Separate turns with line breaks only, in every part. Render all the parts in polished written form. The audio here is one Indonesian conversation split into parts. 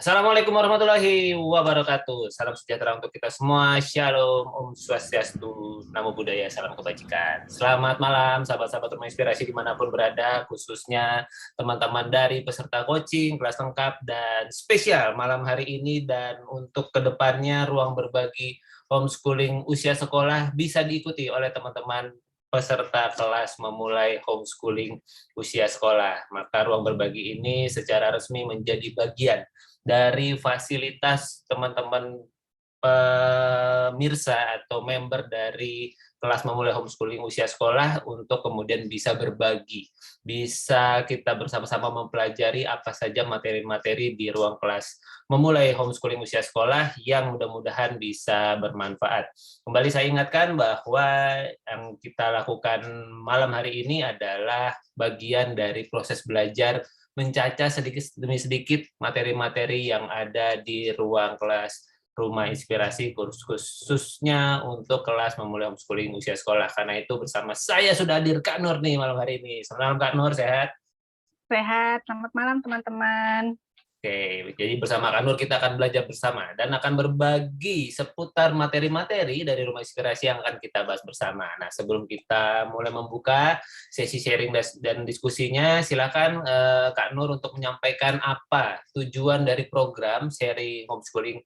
Assalamualaikum warahmatullahi wabarakatuh. Salam sejahtera untuk kita semua. Shalom, Om Swastiastu, Namo Buddhaya, salam kebajikan. Selamat malam, sahabat-sahabat Rumah Inspirasi dimanapun berada, khususnya teman-teman dari peserta coaching, kelas lengkap, dan spesial malam hari ini. Dan untuk kedepannya, ruang berbagi homeschooling usia sekolah bisa diikuti oleh teman-teman peserta kelas memulai homeschooling usia sekolah. Maka ruang berbagi ini secara resmi menjadi bagian dari fasilitas teman-teman pemirsa atau member dari kelas memulai homeschooling usia sekolah untuk kemudian bisa berbagi, bisa kita bersama-sama mempelajari apa saja materi-materi di ruang kelas memulai homeschooling usia sekolah yang mudah-mudahan bisa bermanfaat. Kembali saya ingatkan bahwa yang kita lakukan malam hari ini adalah bagian dari proses belajar mencacah sedikit demi sedikit materi-materi yang ada di ruang kelas Rumah Inspirasi, khususnya untuk kelas memulai homeschooling usia sekolah. Karena itu bersama saya sudah hadir Kak Nur nih malam hari ini. Selamat malam Kak Nur, sehat?
Sehat, selamat malam teman-teman.
Oke, jadi bersama Kak Nur kita akan belajar bersama dan akan berbagi seputar materi-materi dari Rumah Inspirasi yang akan kita bahas bersama. Nah, sebelum kita mulai membuka sesi sharing dan diskusinya, silakan Kak Nur untuk menyampaikan apa tujuan dari program sharing homeschooling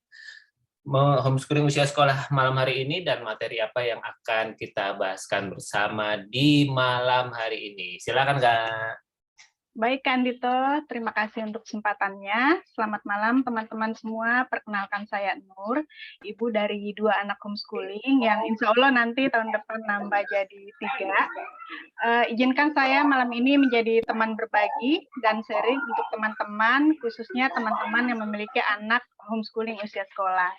usia sekolah malam hari ini dan materi apa yang akan kita bahaskan bersama di malam hari ini. Silakan Kak.
Baik, Kak Andito, terima kasih untuk kesempatannya. Selamat malam teman-teman semua. Perkenalkan saya Nur, ibu dari 2 anak homeschooling yang insya Allah nanti tahun depan nambah jadi 3. Izinkan saya malam ini menjadi teman berbagi dan sharing untuk teman-teman, khususnya teman-teman yang memiliki anak homeschooling usia sekolah.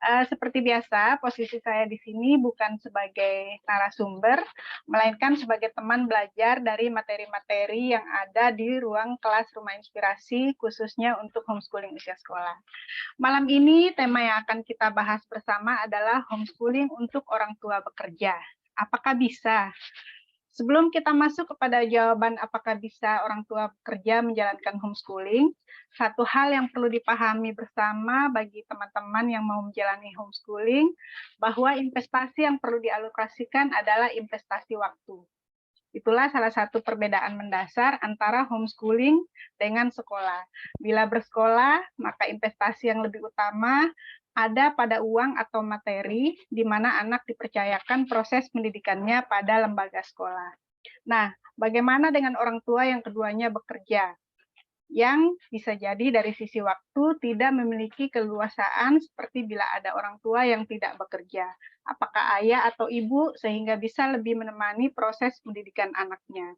Seperti biasa, posisi saya di sini bukan sebagai narasumber, melainkan sebagai teman belajar dari materi-materi yang ada di ruang kelas Rumah Inspirasi, khususnya untuk homeschooling usia sekolah. Malam ini, tema yang akan kita bahas bersama adalah homeschooling untuk orang tua bekerja. Apakah bisa? Sebelum kita masuk kepada jawaban apakah bisa orang tua bekerja menjalankan homeschooling, satu hal yang perlu dipahami bersama bagi teman-teman yang mau menjalani homeschooling, bahwa investasi yang perlu dialokasikan adalah investasi waktu. Itulah salah satu perbedaan mendasar antara homeschooling dengan sekolah. Bila bersekolah, maka investasi yang lebih utama ada pada uang atau materi, di mana anak dipercayakan proses pendidikannya pada lembaga sekolah. Nah, bagaimana dengan orang tua yang keduanya bekerja? Yang bisa jadi dari sisi waktu tidak memiliki keleluasaan seperti bila ada orang tua yang tidak bekerja. Apakah ayah atau ibu sehingga bisa lebih menemani proses pendidikan anaknya.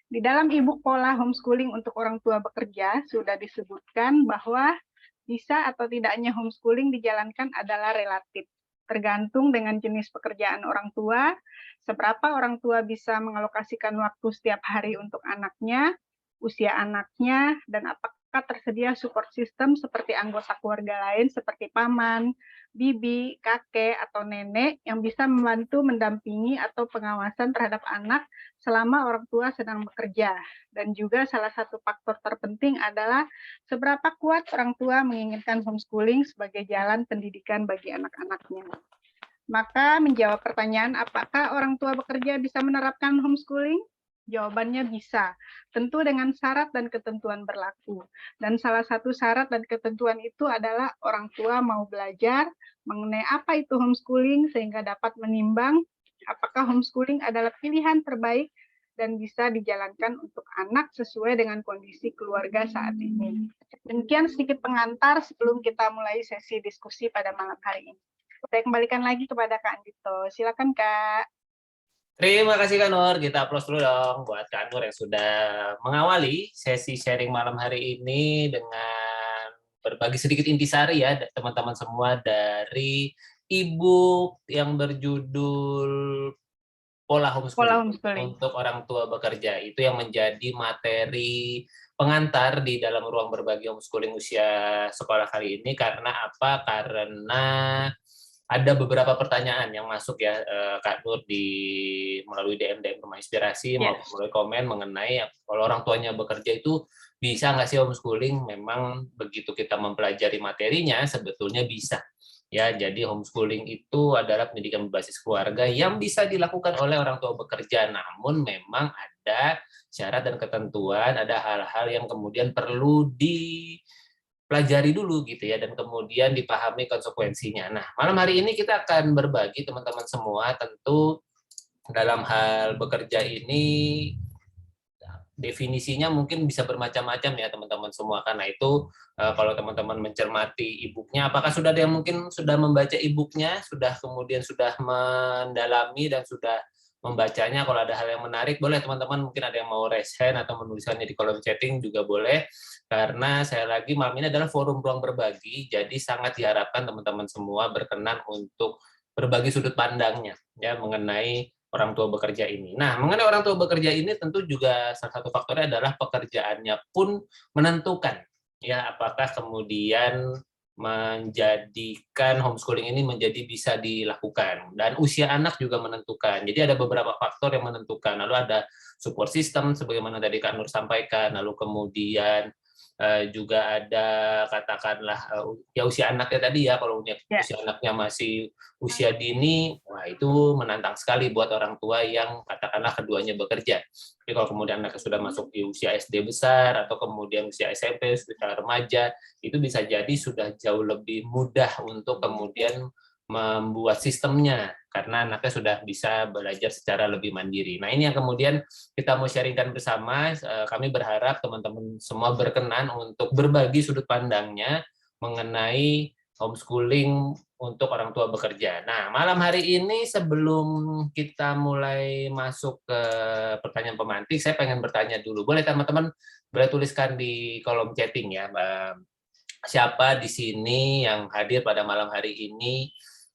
Di dalam e-book pola homeschooling untuk orang tua bekerja sudah disebutkan bahwa bisa atau tidaknya homeschooling dijalankan adalah relatif. Tergantung dengan jenis pekerjaan orang tua, seberapa orang tua bisa mengalokasikan waktu setiap hari untuk anaknya, usia anaknya, dan apakah tersedia support system seperti anggota keluarga lain seperti paman, bibi, kakek, atau nenek yang bisa membantu mendampingi atau pengawasan terhadap anak selama orang tua sedang bekerja. Dan juga salah satu faktor terpenting adalah seberapa kuat orang tua menginginkan homeschooling sebagai jalan pendidikan bagi anak-anaknya. Maka menjawab pertanyaan apakah orang tua bekerja bisa menerapkan homeschooling? Jawabannya bisa, tentu dengan syarat dan ketentuan berlaku. Dan salah satu syarat dan ketentuan itu adalah orang tua mau belajar mengenai apa itu homeschooling sehingga dapat menimbang apakah homeschooling adalah pilihan terbaik dan bisa dijalankan untuk anak sesuai dengan kondisi keluarga saat ini. Demikian sedikit pengantar sebelum kita mulai sesi diskusi pada malam hari ini. Saya kembalikan lagi kepada Kak Andito. Silakan, Kak.
Terima kasih Kak Nur, kita applause dulu dong buat Kak Nur yang sudah mengawali sesi sharing malam hari ini dengan berbagi sedikit intisari ya teman-teman semua dari e-book yang berjudul Pola Homeschooling untuk orang tua bekerja. Itu yang menjadi materi pengantar di dalam ruang berbagi homeschooling usia sekolah kali ini. Karena apa? Karena ada beberapa pertanyaan yang masuk ya Kak Nur melalui DM Rumah Inspirasi maupun melalui komen mengenai kalau orang tuanya bekerja itu Bisa nggak sih homeschooling? Memang begitu kita mempelajari materinya, sebetulnya bisa. Ya, jadi homeschooling itu adalah pendidikan berbasis keluarga yang bisa dilakukan oleh orang tua bekerja, namun memang ada syarat dan ketentuan, ada hal-hal yang kemudian perlu dipelajari dulu gitu ya, dan kemudian dipahami konsekuensinya. Nah, malam hari ini kita akan berbagi teman-teman semua, tentu dalam hal bekerja ini definisinya mungkin bisa bermacam-macam ya teman-teman semua. Karena itu kalau teman-teman mencermati e-booknya, apakah sudah ada yang mungkin sudah membaca e-booknya, sudah kemudian sudah mendalami dan sudah membacanya. Kalau ada hal yang menarik, boleh teman-teman, mungkin ada yang mau raise hand atau menuliskannya di kolom chatting juga boleh. Karena saya lagi malam ini adalah forum ruang berbagi, jadi sangat diharapkan teman-teman semua berkenan untuk berbagi sudut pandangnya ya mengenai orang tua bekerja ini. Nah, mengenai orang tua bekerja ini tentu juga salah satu faktornya adalah pekerjaannya pun menentukan ya apakah kemudian menjadikan homeschooling ini menjadi bisa dilakukan, dan usia anak juga menentukan. Jadi ada beberapa faktor yang menentukan. Lalu ada support system sebagaimana tadi Kak Nur sampaikan, lalu kemudian juga ada katakanlah ya usia anaknya tadi ya, kalau usia anaknya masih usia dini, wah itu menantang sekali buat orang tua yang katakanlah keduanya bekerja. Tapi kalau kemudian anaknya sudah masuk di usia SD besar atau kemudian usia SMP, usia remaja, itu bisa jadi sudah jauh lebih mudah untuk kemudian membuat sistemnya karena anaknya sudah bisa belajar secara lebih mandiri. Nah, ini yang kemudian kita mau sharingkan bersama. Kami berharap teman-teman semua berkenan untuk berbagi sudut pandangnya mengenai homeschooling untuk orang tua bekerja. Nah, malam hari ini sebelum kita mulai masuk ke pertanyaan pemantik, saya pengen bertanya dulu. Boleh teman-teman boleh tuliskan di kolom chatting ya, siapa di sini yang hadir pada malam hari ini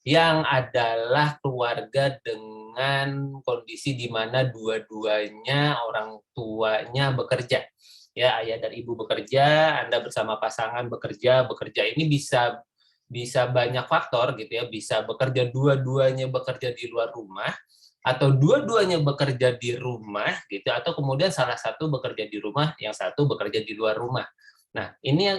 yang adalah keluarga dengan kondisi di mana dua-duanya orang tuanya bekerja. Ya, ayah dan ibu bekerja, Anda bersama pasangan bekerja ini bisa banyak faktor gitu ya, bisa bekerja dua-duanya bekerja di luar rumah atau dua-duanya bekerja di rumah gitu, atau kemudian salah satu bekerja di rumah, yang satu bekerja di luar rumah. Nah, ini yang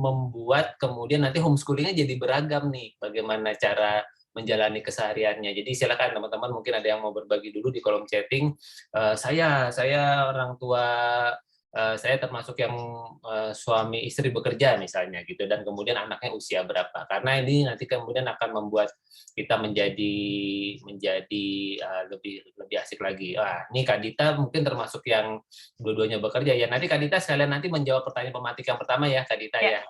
membuat kemudian nanti homeschoolingnya jadi beragam nih, bagaimana cara menjalani kesehariannya. Jadi silakan teman-teman, mungkin ada yang mau berbagi dulu di kolom chatting. Saya orang tua, saya termasuk yang suami istri bekerja misalnya gitu, dan kemudian anaknya usia berapa. Karena ini nanti kemudian akan membuat kita menjadi lebih asik lagi. Wah, ini Kak Dita mungkin termasuk yang dua-duanya bekerja ya. Nanti Kak Dita sekalian nanti menjawab pertanyaan pemantik yang pertama ya, Kak Dita ya.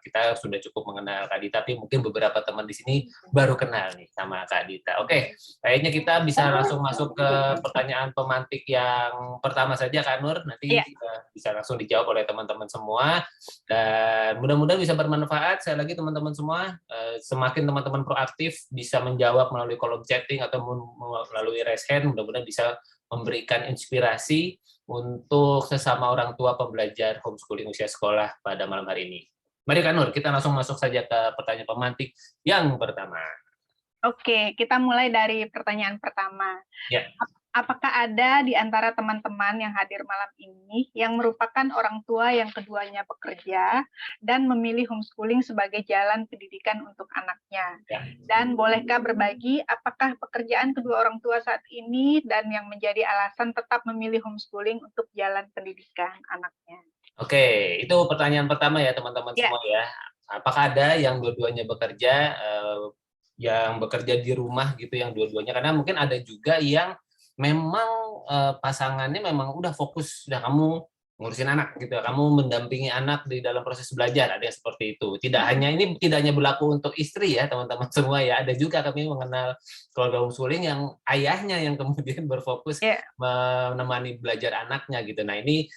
Kita sudah cukup mengenal Kak Dita, tapi mungkin beberapa teman di sini baru kenal nih sama Kak Dita. Oke, kayaknya kita bisa langsung masuk ke pertanyaan pemantik yang pertama saja, Kak Nur. Nanti bisa langsung dijawab oleh teman-teman semua. Dan mudah-mudahan bisa bermanfaat. Saya lagi teman-teman semua, semakin teman-teman proaktif bisa menjawab melalui kolom chatting atau melalui raise hand, mudah-mudahan bisa memberikan inspirasi untuk sesama orang tua pembelajar homeschooling usia sekolah pada malam hari ini. Mari Kak Nur, kita langsung masuk saja ke pertanyaan pemantik yang pertama.
Oke, kita mulai dari pertanyaan pertama.
Ya.
Apakah ada di antara teman-teman yang hadir malam ini yang merupakan orang tua yang keduanya bekerja dan memilih homeschooling sebagai jalan pendidikan untuk anaknya? Dan bolehkah berbagi apakah pekerjaan kedua orang tua saat ini dan yang menjadi alasan tetap memilih homeschooling untuk jalan pendidikan anaknya?
Oke, itu pertanyaan pertama ya teman-teman semua ya. Apakah ada yang dua-duanya bekerja, yang bekerja di rumah gitu, yang dua-duanya? Karena mungkin ada juga yang memang pasangannya memang udah fokus, udah kamu ngurusin anak gitu, kamu mendampingi anak di dalam proses belajar, ada yang seperti itu. Tidak hanya berlaku untuk istri ya teman-teman semua ya, ada juga kami mengenal keluarga homeschooling yang ayahnya yang kemudian berfokus menemani belajar anaknya gitu. Nah, ini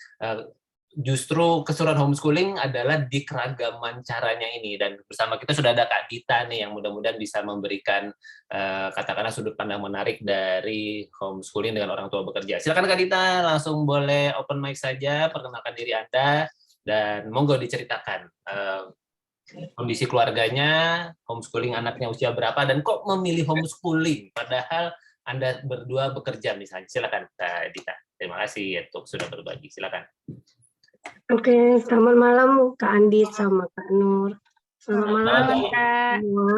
justru keseruan homeschooling adalah di keragaman caranya ini, dan bersama kita sudah ada Kak Dita nih yang mudah-mudahan bisa memberikan katakanlah sudut pandang menarik dari homeschooling dengan orang tua bekerja. Silakan Kak Dita, langsung boleh open mic saja, perkenalkan diri Anda dan monggo diceritakan kondisi keluarganya, homeschooling anaknya usia berapa, dan kok memilih homeschooling padahal Anda berdua bekerja misalnya. Silakan Kak Dita. Terima kasih untuk sudah berbagi. Silakan.
Oke, selamat malam Kak Andit sama Kak Nur. Selamat malam
Malam, Kak.
semua.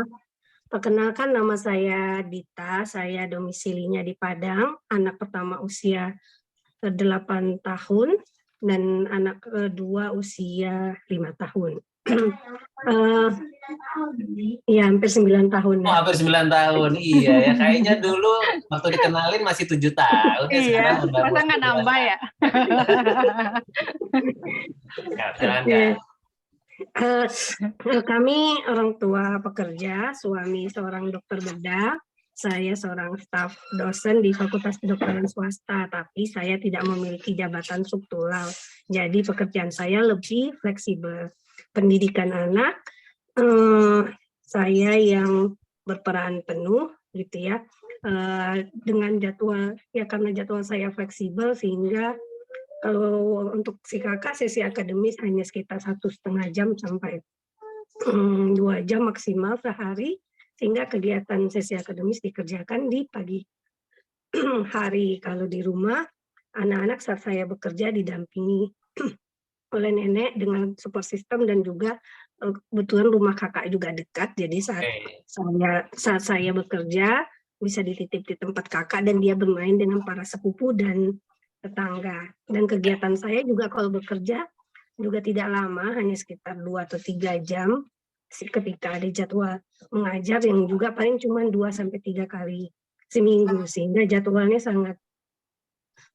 Perkenalkan nama saya Dita, saya domisilinya di Padang, anak pertama usia 8 tahun dan anak kedua usia 5 tahun. Eh, ya hampir 9 tahun
Oh,
ya.
hampir 9 tahun. Iya ya, kayaknya dulu waktu dikenalin masih 7 tahun ya, sekarang
Iya,
udah
masa
mulai
nggak
12
nambah ya?
Ya, silakan
Oke.
Kak.
Kami orang tua pekerja, suami seorang dokter bedah, saya seorang staf dosen di Fakultas Kedokteran Swasta, tapi saya tidak memiliki jabatan struktural. Jadi pekerjaan saya lebih fleksibel. Pendidikan anak, saya yang berperan penuh gitu ya, dengan jadwal, ya karena jadwal saya fleksibel sehingga kalau untuk si kakak sesi akademis hanya sekitar 1,5 jam sampai 2 jam maksimal sehari, sehingga kegiatan sesi akademis dikerjakan di pagi hari. Kalau di rumah, anak-anak saat saya bekerja didampingi oleh nenek dengan support system dan juga kebetulan rumah kakak juga dekat, jadi saat saya bekerja bisa dititip di tempat kakak dan dia bermain dengan para sepupu dan tetangga. Dan kegiatan saya juga kalau bekerja juga tidak lama, hanya sekitar 2 atau 3 jam ketika ada jadwal mengajar yang juga paling cuma 2 sampai 3 kali seminggu, sehingga jadwalnya sangat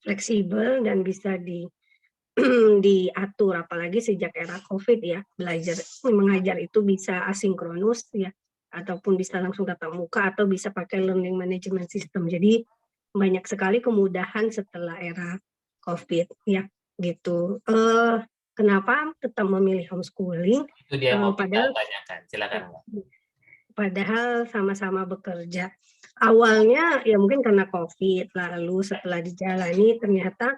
fleksibel dan bisa diatur, apalagi sejak era COVID ya, belajar mengajar itu bisa asinkronus ya, ataupun bisa langsung tatap muka atau bisa pakai learning management system. Jadi banyak sekali kemudahan setelah era COVID ya, gitu. Kenapa tetap memilih homeschooling?
Itu dia yang mau kita
Padahal
tanyakan. Silakan.
padahal sama-sama bekerja. Awalnya ya mungkin karena COVID, lalu setelah dijalani ternyata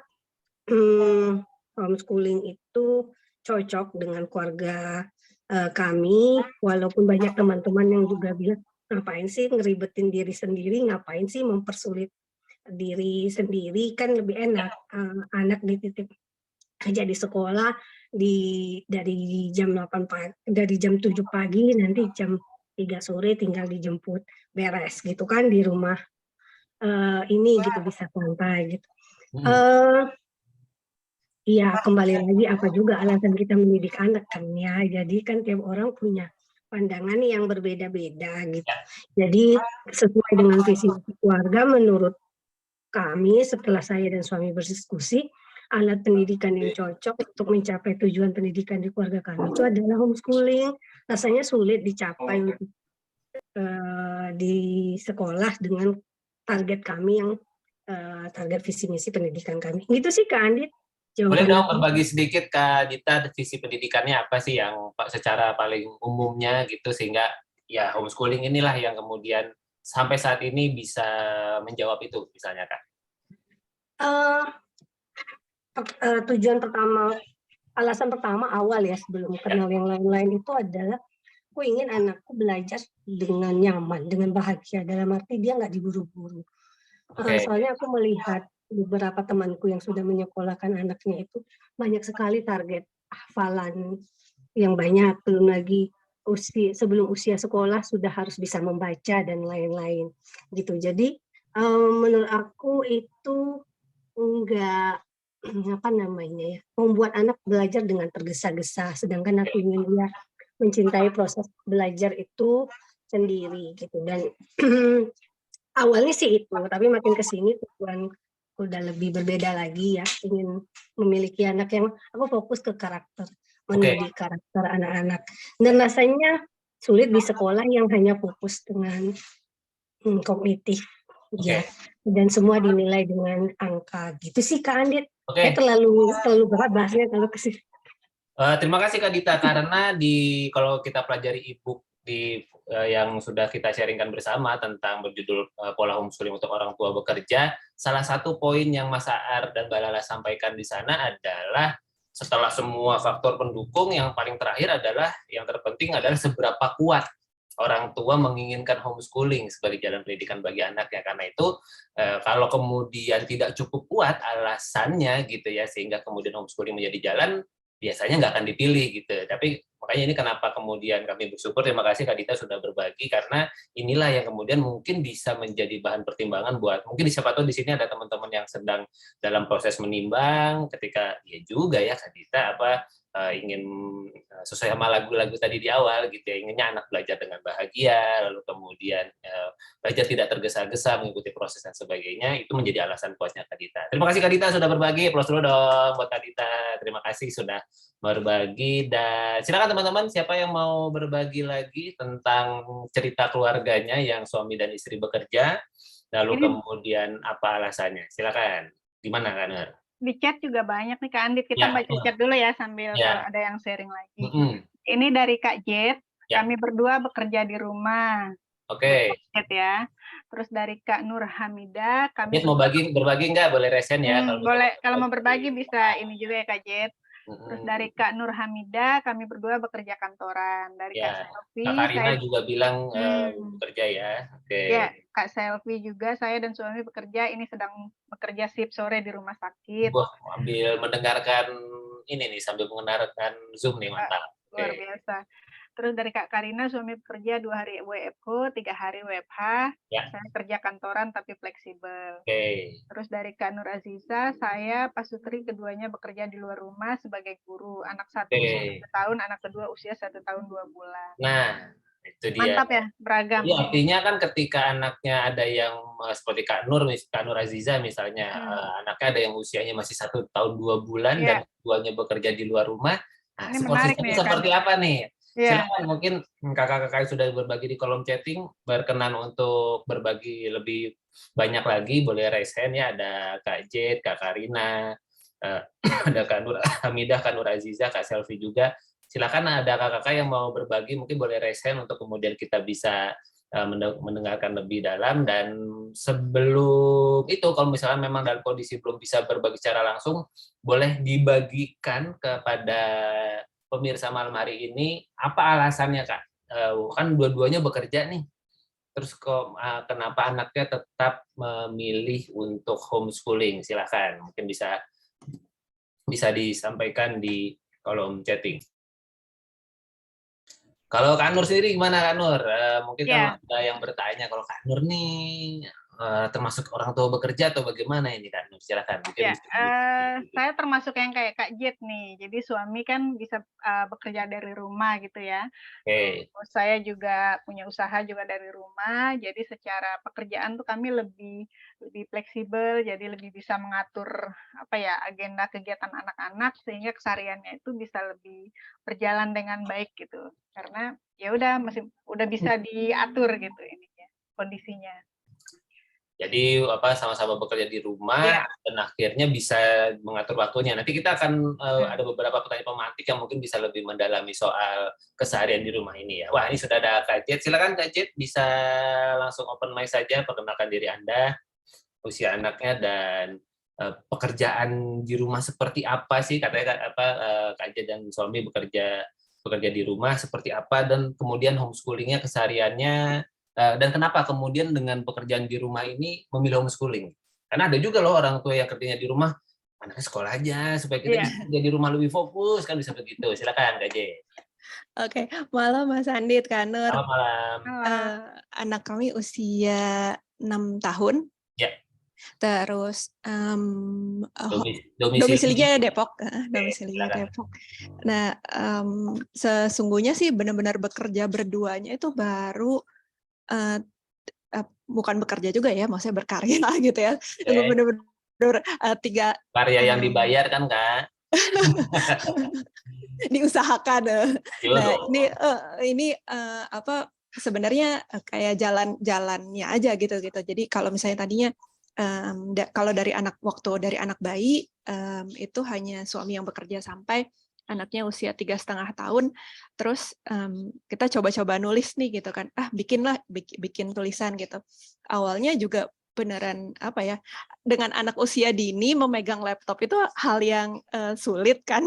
homeschooling itu cocok dengan keluarga kami, walaupun banyak teman-teman yang juga bilang, ngapain sih ngeribetin diri sendiri, ngapain sih mempersulit diri sendiri, kan lebih enak anak dititip aja di sekolah dari jam 8 pagi, dari jam 7 pagi nanti jam 3 sore tinggal dijemput, beres gitu kan di rumah ini gitu bisa santai gitu. Iya, kembali lagi apa juga alasan kita mendidik anak kan ya. Jadi kan tiap orang punya pandangan yang berbeda-beda gitu. Jadi sesuai dengan visi keluarga menurut kami setelah saya dan suami berdiskusi, alat pendidikan yang cocok untuk mencapai tujuan pendidikan di keluarga kami itu adalah homeschooling. Rasanya sulit dicapai untuk di sekolah dengan target kami yang target visi misi pendidikan kami. Gitu sih Kak Andit.
Boleh dong berbagi sedikit Kak Dita visi pendidikannya apa sih yang secara paling umumnya gitu, sehingga ya homeschooling inilah yang kemudian sampai saat ini bisa menjawab itu misalnya Kak.
Tujuan pertama, alasan pertama awal ya sebelum kenal yang lain-lain itu adalah aku ingin anakku belajar dengan nyaman, dengan bahagia, dalam arti dia nggak diburu-buru. Soalnya aku melihat beberapa temanku yang sudah menyekolahkan anaknya itu banyak sekali target hafalan yang banyak, belum lagi sebelum usia sekolah sudah harus bisa membaca dan lain-lain gitu. Jadi menurut aku itu enggak apa namanya ya, membuat anak belajar dengan tergesa-gesa, sedangkan aku ingin dia mencintai proses belajar itu sendiri gitu. Dan awalnya sih itu, tapi makin ke sini tujuan udah lebih berbeda lagi ya, ingin memiliki anak yang aku fokus ke karakter, mendidik karakter anak-anak. Dan rasanya sulit di sekolah yang hanya fokus dengan kognitif ya, dan semua dinilai dengan angka gitu sih Kak Andit. Terlalu berat bahasnya kalau ke sini.
Terima kasih Kak Dita, karena kalau kita pelajari e-book yang sudah kita sharingkan bersama tentang berjudul Pola Homeschooling untuk Orang Tua Bekerja, salah satu poin yang Mas Aar dan Mbak Lala sampaikan di sana adalah setelah semua faktor pendukung, yang paling terakhir adalah, yang terpenting adalah seberapa kuat orang tua menginginkan homeschooling sebagai jalan pendidikan bagi anaknya. Karena itu kalau kemudian tidak cukup kuat alasannya gitu ya, sehingga kemudian homeschooling menjadi jalan, biasanya nggak akan dipilih gitu. Tapi makanya ini kenapa kemudian kami bersyukur, terima kasih Kak Dita sudah berbagi, karena inilah yang kemudian mungkin bisa menjadi bahan pertimbangan buat, mungkin siapa tahu di sini ada teman-teman yang sedang dalam proses menimbang, ketika ya juga ya Kak Dita ingin sesuai sama lagu-lagu tadi di awal gitu ya, inginnya anak belajar dengan bahagia, lalu kemudian belajar tidak tergesa-gesa mengikuti proses dan sebagainya, itu menjadi alasan puasnya Kak Dita. Terima kasih Kak Dita sudah berbagi, aplaus dulu dong buat Kak Dita. Terima kasih sudah berbagi, dan silakan teman-teman siapa yang mau berbagi lagi tentang cerita keluarganya yang suami dan istri bekerja, lalu kemudian apa alasannya, silakan. Gimana Kak Nur?
Di chat juga banyak nih Kak Andit, kita baca chat dulu ya sambil kalau ada yang sharing lagi. Ini dari Kak Jet, kami berdua bekerja di rumah.
Oke.
Ya. Terus dari Kak Nur Hamidah, kami
mau berbagi nggak? Boleh resen ya.
Boleh, kalau mau berbagi bisa ini juga ya Kak Jet. Terus dari Kak Nur Hamidah, kami berdua bekerja kantoran. Dari Kak Selvi,
Kak Karina juga bilang bekerja ya. Oke.
Ya, Kak Selvi juga, saya dan suami bekerja, ini sedang bekerja shift sore di rumah sakit.
Wah, ambil mendengarkan ini nih, sambil mendengarkan Zoom nih, mantap.
Luar biasa. Terus dari Kak Karina, suami bekerja 2 hari WFH, 3 hari WFH. Saya kerja kantoran tapi fleksibel. Terus dari Kak Nur Aziza, saya Pasutri, keduanya bekerja di luar rumah sebagai guru. Anak satu usia 1 tahun, anak kedua usia 1 tahun 2 bulan.
Nah, itu dia.
Mantap ya, beragam.
Jadi artinya kan ketika anaknya ada yang seperti Kak Nur Aziza misalnya, anaknya ada yang usianya masih 1 tahun 2 bulan dan keduanya bekerja di luar rumah. Nah, situasinya seperti apa nih? Silakan, mungkin kakak-kakak sudah berbagi di kolom chatting, berkenan untuk berbagi lebih banyak lagi, boleh raise hand ya, ada Kak Jet, Kak Karina, ada Kak Nur Hamidah, Kak Nur Aziza, Kak Selvi juga. Silakan ada kakak-kakak yang mau berbagi, mungkin boleh raise hand untuk kemudian kita bisa mendengarkan lebih dalam. Dan sebelum itu, kalau misalnya memang dalam kondisi belum bisa berbagi secara langsung, boleh dibagikan kepada pemirsa malam hari ini, apa alasannya Kak? Kan dua-duanya bekerja nih, terus kok kenapa anaknya tetap memilih untuk homeschooling? Silakan, mungkin bisa disampaikan di kolom chatting. Kalau Kak Nur sendiri gimana Kak Nur? Mungkin kan ada yang bertanya, kalau Kak Nur nih termasuk orang tua bekerja atau bagaimana ini Kak Nur? Silakan.
Saya termasuk yang kayak Kak Jet nih. Jadi suami kan bisa bekerja dari rumah gitu ya. Saya juga punya usaha juga dari rumah. Jadi secara pekerjaan tuh kami lebih fleksibel. Jadi lebih bisa mengatur agenda kegiatan anak-anak sehingga kesehariannya itu bisa lebih berjalan dengan baik gitu. Karena ya udah bisa diatur gitu ininya kondisinya.
Jadi sama-sama bekerja di rumah dan akhirnya bisa mengatur waktunya. Nanti kita akan ada beberapa pertanyaan pemantik yang mungkin bisa lebih mendalami soal keseharian di rumah ini ya. Wah, ini sudah ada Kak Jet. Silakan Kak Jet, bisa langsung open mic saja, perkenalkan diri Anda, usia anaknya, dan pekerjaan di rumah seperti apa sih? Katanya Kak Jet dan suami bekerja di rumah seperti apa, dan kemudian homeschoolingnya kesehariannya. Dan kenapa kemudian dengan pekerjaan di rumah ini memilih homeschooling? Karena ada juga loh orang tua yang kerjanya di rumah, anaknya sekolah aja supaya kita bisa kerja di rumah lebih fokus, kan bisa begitu. Silakan Kak J.
Oke, malam Mas Andit, Kak Nur.
Selamat malam.
Anak kami usia 6 tahun.
Ya.
Terus domisilinya Depok, Depok. Nah, sesungguhnya sih benar-benar bekerja berduanya itu baru bukan bekerja juga ya, maksudnya berkarya gitu ya. Itu benar-benar 3
karya yang dibayar kan Kak?
Diusahakan. Nah, ini sebenarnya kayak jalannya aja gitu. Jadi kalau misalnya tadinya kalau dari anak bayi itu hanya suami yang bekerja sampai anaknya usia 3,5 tahun, terus kita coba-coba nulis nih gitu kan, bikin tulisan gitu. Awalnya juga beneran dengan anak usia dini memegang laptop itu hal yang sulit kan,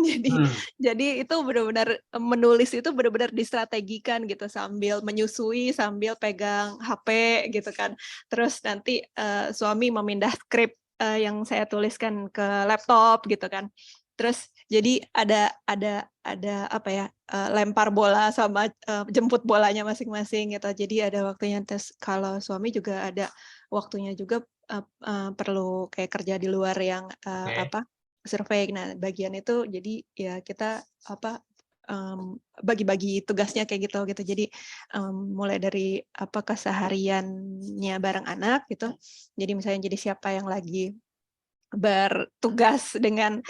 jadi itu benar-benar menulis itu benar-benar distrategikan gitu, sambil menyusui, sambil pegang HP gitu kan. Terus nanti suami memindah skrip yang saya tuliskan ke laptop gitu kan. Terus jadi ada apa ya, lempar bola sama jemput bolanya masing-masing gitu. Jadi ada waktunya. Terus kalau suami juga ada waktunya juga, perlu kayak kerja di luar yang apa, survei. Nah, bagian itu jadi ya kita apa, bagi-bagi tugasnya kayak gitu. Jadi mulai dari apa, kesehariannya bareng anak gitu. Jadi misalnya jadi siapa yang lagi bertugas dengan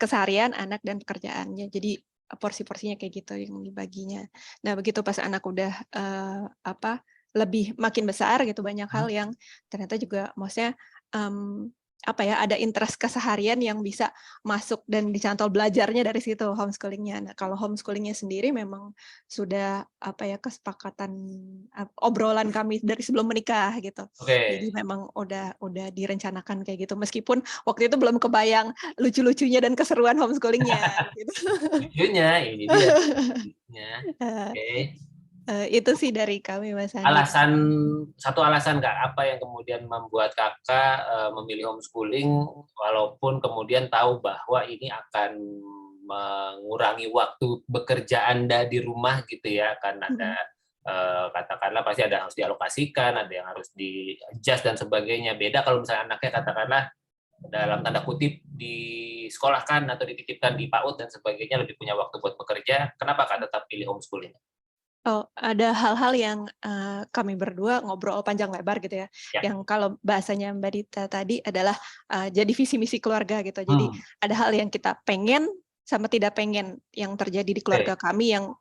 keseharian anak dan pekerjaannya. Jadi porsi-porsinya kayak gitu yang dibaginya. Nah, begitu pas anak udah apa, lebih makin besar gitu, banyak hal yang ternyata juga maksudnya apa ya, ada interest keseharian yang bisa masuk dan dicantol belajarnya dari situ homeschoolingnya. Nah, kalau homeschoolingnya sendiri memang sudah apa ya, kesepakatan obrolan kami dari sebelum menikah gitu. Jadi memang udah direncanakan kayak gitu. Meskipun waktu itu belum kebayang lucu-lucunya dan keseruan homeschoolingnya. Gitu.
Lucunya ini dia.
Itu sih dari kami, Mas Andi.
Satu alasan Kak, apa yang kemudian membuat Kakak memilih homeschooling walaupun kemudian tahu bahwa ini akan mengurangi waktu bekerja Anda di rumah gitu ya, karena ada katakanlah pasti ada yang harus dialokasikan, ada yang harus di-adjust dan sebagainya. Beda kalau misalnya anaknya katakanlah dalam tanda kutip disekolahkan atau dititipkan di PAUD dan sebagainya, lebih punya waktu buat bekerja. Kenapa Kak tetap pilih homeschooling?
Oh, ada hal-hal yang kami berdua ngobrol panjang lebar gitu ya. Yang kalau bahasanya Mbak Dita tadi adalah jadi visi misi keluarga gitu. Jadi ada hal yang kita pengen sama tidak pengen yang terjadi di keluarga kami yang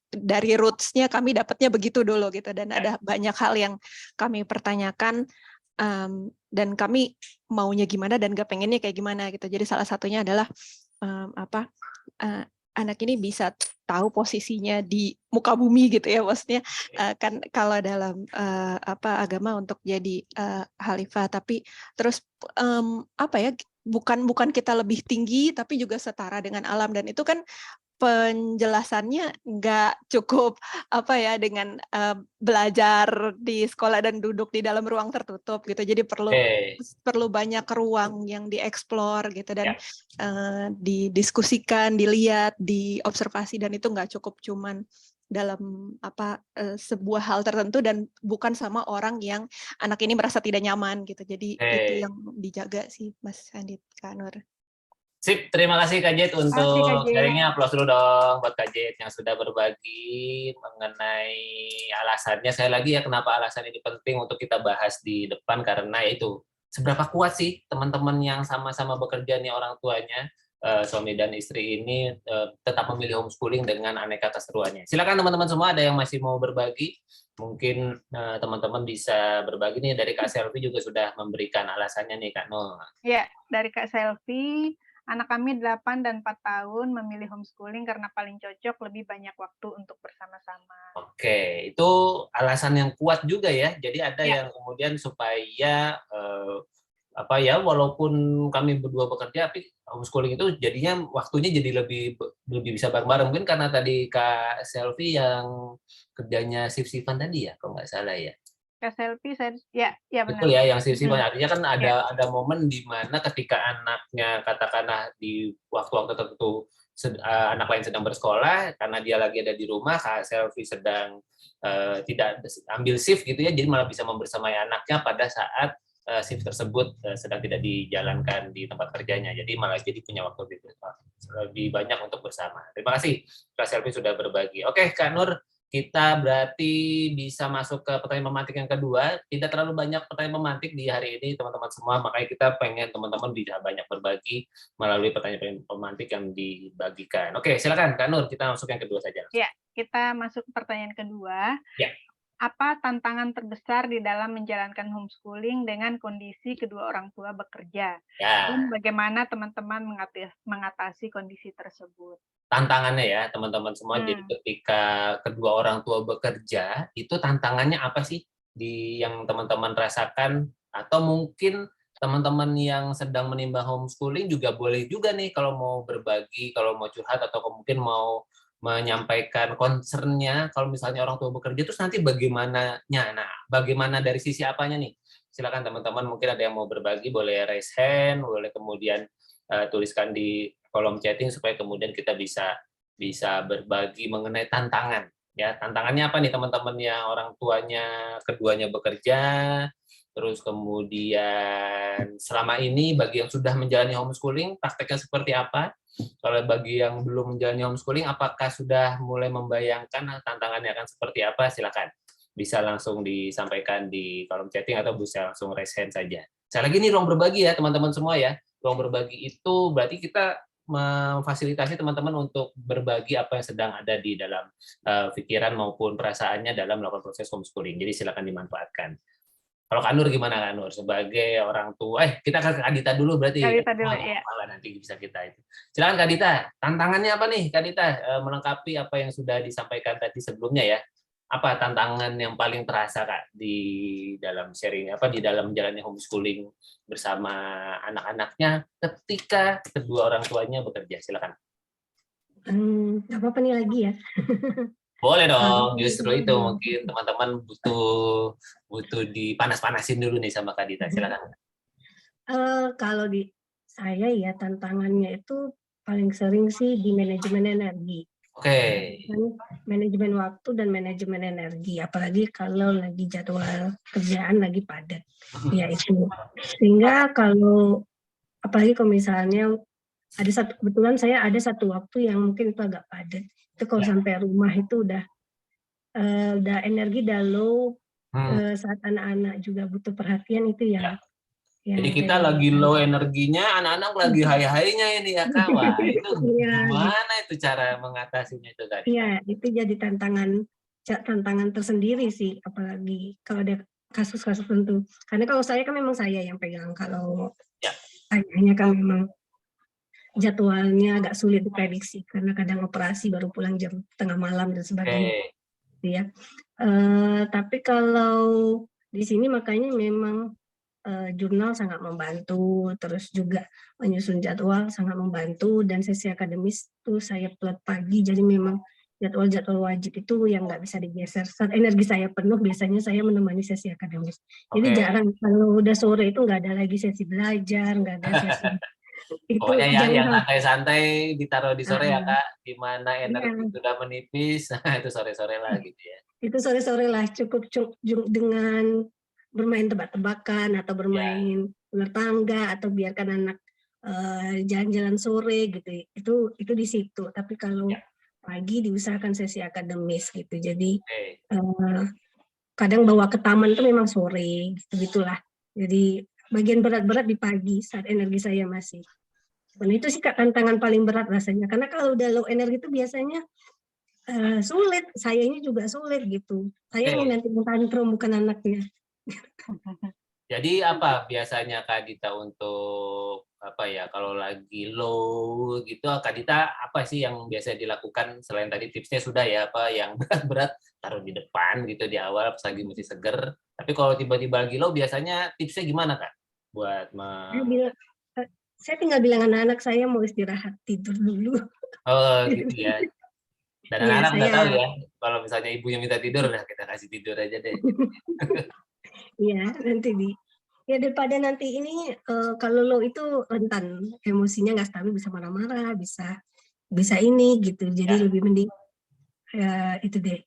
dari roots-nya kami dapatnya begitu dulu gitu. Dan ada banyak hal yang kami pertanyakan dan kami maunya gimana dan gak pengennya kayak gimana gitu. Jadi salah satunya adalah anak ini bisa tahu posisinya di muka bumi gitu ya, maksudnya kan kalau dalam agama untuk jadi khalifah, tapi terus apa ya, bukan kita lebih tinggi tapi juga setara dengan alam, dan itu kan penjelasannya nggak cukup apa ya dengan belajar di sekolah dan duduk di dalam ruang tertutup gitu. Jadi perlu banyak ruang yang dieksplor gitu dan didiskusikan, dilihat, diobservasi, dan itu nggak cukup cuman dalam sebuah hal tertentu dan bukan sama orang yang anak ini merasa tidak nyaman gitu. Jadi itu yang dijaga sih, Mas Andi, Kak Nur.
Sip, terima kasih Kak Jet untuk sharingnya. Aplaus dulu dong buat Kak Jet yang sudah berbagi mengenai alasannya. Saya lagi ya, kenapa alasan ini penting untuk kita bahas di depan, karena itu seberapa kuat sih teman-teman yang sama-sama bekerja nih orang tuanya, suami dan istri ini tetap memilih homeschooling dengan aneka keseruannya. Silakan teman-teman semua, ada yang masih mau berbagi? Mungkin teman-teman bisa berbagi nih. Dari Kak Selvi juga sudah memberikan alasannya nih Kak Nur.
Ya, dari Kak Selvi, anak kami 8 dan 4 tahun memilih homeschooling karena paling cocok, lebih banyak waktu untuk bersama-sama.
Oke, itu alasan yang kuat juga ya. Jadi ada yang kemudian supaya walaupun kami berdua bekerja, tapi homeschooling itu jadinya waktunya jadi lebih bisa bareng-bareng. Mungkin karena tadi Kak Selvi yang kerjanya shift-shiftan tadi ya, kalau nggak salah ya.
Kak Selvi, ya benar.
Betul ya, yang shift-shiftan. Artinya kan ada momen di mana ketika anaknya katakanlah di waktu-waktu tertentu anak lain sedang bersekolah, karena dia lagi ada di rumah, Kak Selvi sedang tidak ambil shift gitu ya, jadi malah bisa membersamai anaknya pada saat shift tersebut sedang tidak dijalankan di tempat kerjanya. Jadi malah jadi punya waktu lebih banyak untuk bersama. Terima kasih Kak Selvi sudah berbagi. Oke, Kak Nur, kita berarti bisa masuk ke pertanyaan pemantik yang kedua. Tidak terlalu banyak pertanyaan pemantik di hari ini, teman-teman semua. Makanya kita pengen teman-teman bisa banyak berbagi melalui pertanyaan pemantik yang dibagikan. Oke, silakan Kak Nur, kita masuk yang kedua saja.
Ya, kita masuk ke pertanyaan kedua.
Ya.
Apa tantangan terbesar di dalam menjalankan homeschooling dengan kondisi kedua orang tua bekerja? Dan bagaimana teman-teman mengatasi kondisi tersebut?
Tantangannya ya, teman-teman semua. Jadi ketika kedua orang tua bekerja, itu tantangannya apa sih yang teman-teman rasakan? Atau mungkin teman-teman yang sedang menimba homeschooling juga boleh juga nih kalau mau berbagi, kalau mau curhat, atau mungkin mau menyampaikan concern-nya kalau misalnya orang tua bekerja, terus nanti bagaimananya? Nah, bagaimana dari sisi apanya nih? Silakan teman-teman, mungkin ada yang mau berbagi, boleh raise hand, boleh kemudian tuliskan di kolom chatting supaya kemudian kita bisa berbagi mengenai tantangan. Ya, tantangannya apa nih teman-teman yang orang tuanya keduanya bekerja, terus kemudian selama ini bagi yang sudah menjalani homeschooling, prakteknya seperti apa? Kalau bagi yang belum menjalani homeschooling, apakah sudah mulai membayangkan tantangannya akan seperti apa? Silakan. Bisa langsung disampaikan di kolom chatting atau bisa langsung raise hand saja. Saya lagi nih ruang berbagi ya teman-teman semua ya. Ruang berbagi itu berarti kita memfasilitasi teman-teman untuk berbagi apa yang sedang ada di dalam pikiran maupun perasaannya dalam melakukan proses homeschooling. Jadi silakan dimanfaatkan. Kalau Kak Nur gimana Kak Nur? Sebagai orang tua, kita ke Kak Dita dulu berarti.
Kak Dita dulu, ya.
Nanti bisa kita itu. Silakan Kak Dita, tantangannya apa nih Kak Dita? Melengkapi apa yang sudah disampaikan tadi sebelumnya ya. Apa tantangan yang paling terasa Kak di dalam sharing di dalam menjalani homeschooling bersama anak-anaknya ketika kedua orang tuanya bekerja? Silakan.
Nggak apa-apa nih lagi ya.
Boleh dong, justru itu mungkin teman-teman butuh dipanas-panasin dulu nih sama Kak Dita. Silakan.
Kalau di saya ya tantangannya itu paling sering sih di manajemen energi.
Oke.
Manajemen waktu dan manajemen energi, apalagi kalau lagi jadwal kerjaan lagi padat, ya itu. Sehingga apalagi kalau misalnya kebetulan saya ada satu waktu yang mungkin itu agak padat. Itu kalau sampai rumah itu udah energi udah low, saat anak-anak juga butuh perhatian itu ya.
Jadi kita lagi low energinya, anak-anak lagi high-high-nya ini ya Kak. Wah, itu gimana itu cara mengatasinya itu tadi?
Iya, itu jadi tantangan tersendiri sih, apalagi kalau ada kasus-kasus tertentu. Karena kalau saya kan memang saya yang pegang, kalau ayahnya kan memang jadwalnya agak sulit diprediksi karena kadang operasi baru pulang jam tengah malam dan sebagainya. Ya. Tapi kalau di sini makanya memang jurnal sangat membantu, terus juga menyusun jadwal sangat membantu, dan sesi akademis itu saya plot pagi, jadi memang jadwal-jadwal wajib itu yang nggak bisa digeser. Saat energi saya penuh, biasanya saya menemani sesi akademis. Jadi jarang, kalau udah sore itu nggak ada lagi sesi belajar, nggak ada sesi itu.
Pokoknya yang santai-santai ditaruh di sore ya Kak, di mana energi sudah menipis, itu sore-sore lah gitu ya.
Itu sore-sore lah, cukup dengan bermain tebak-tebakan atau bermain ular tangga atau biarkan anak jalan-jalan sore gitu. Itu di situ. Tapi kalau pagi diusahakan sesi akademis gitu. Jadi kadang bawa ke taman itu memang sore gitulah. Jadi bagian berat-berat di pagi saat energi saya masih. Dan itu sih Kak tantangan paling berat rasanya. Karena kalau udah low energi itu biasanya sulit. Sayanya juga sulit gitu. Saya yang nanti tantrum bukan anaknya.
Jadi apa biasanya Kak Dita untuk kalau lagi low gitu, Kak Dita apa sih yang biasa dilakukan selain tadi tipsnya sudah ya, yang berat-berat taruh di depan gitu di awal pas lagi masih seger. Tapi kalau tiba-tiba lagi low biasanya tipsnya gimana Kak?
Saya tinggal bilang anak-anak saya mau istirahat, tidur dulu.
Oh gitu ya. Dan anak-anak nggak tahu ya, kalau misalnya ibunya minta tidur, kita kasih tidur aja deh.
Iya, nanti daripada nanti ini kalau lo itu rentan emosinya nggak stabil, bisa marah-marah, bisa ini gitu. Jadi lebih mending itu deh.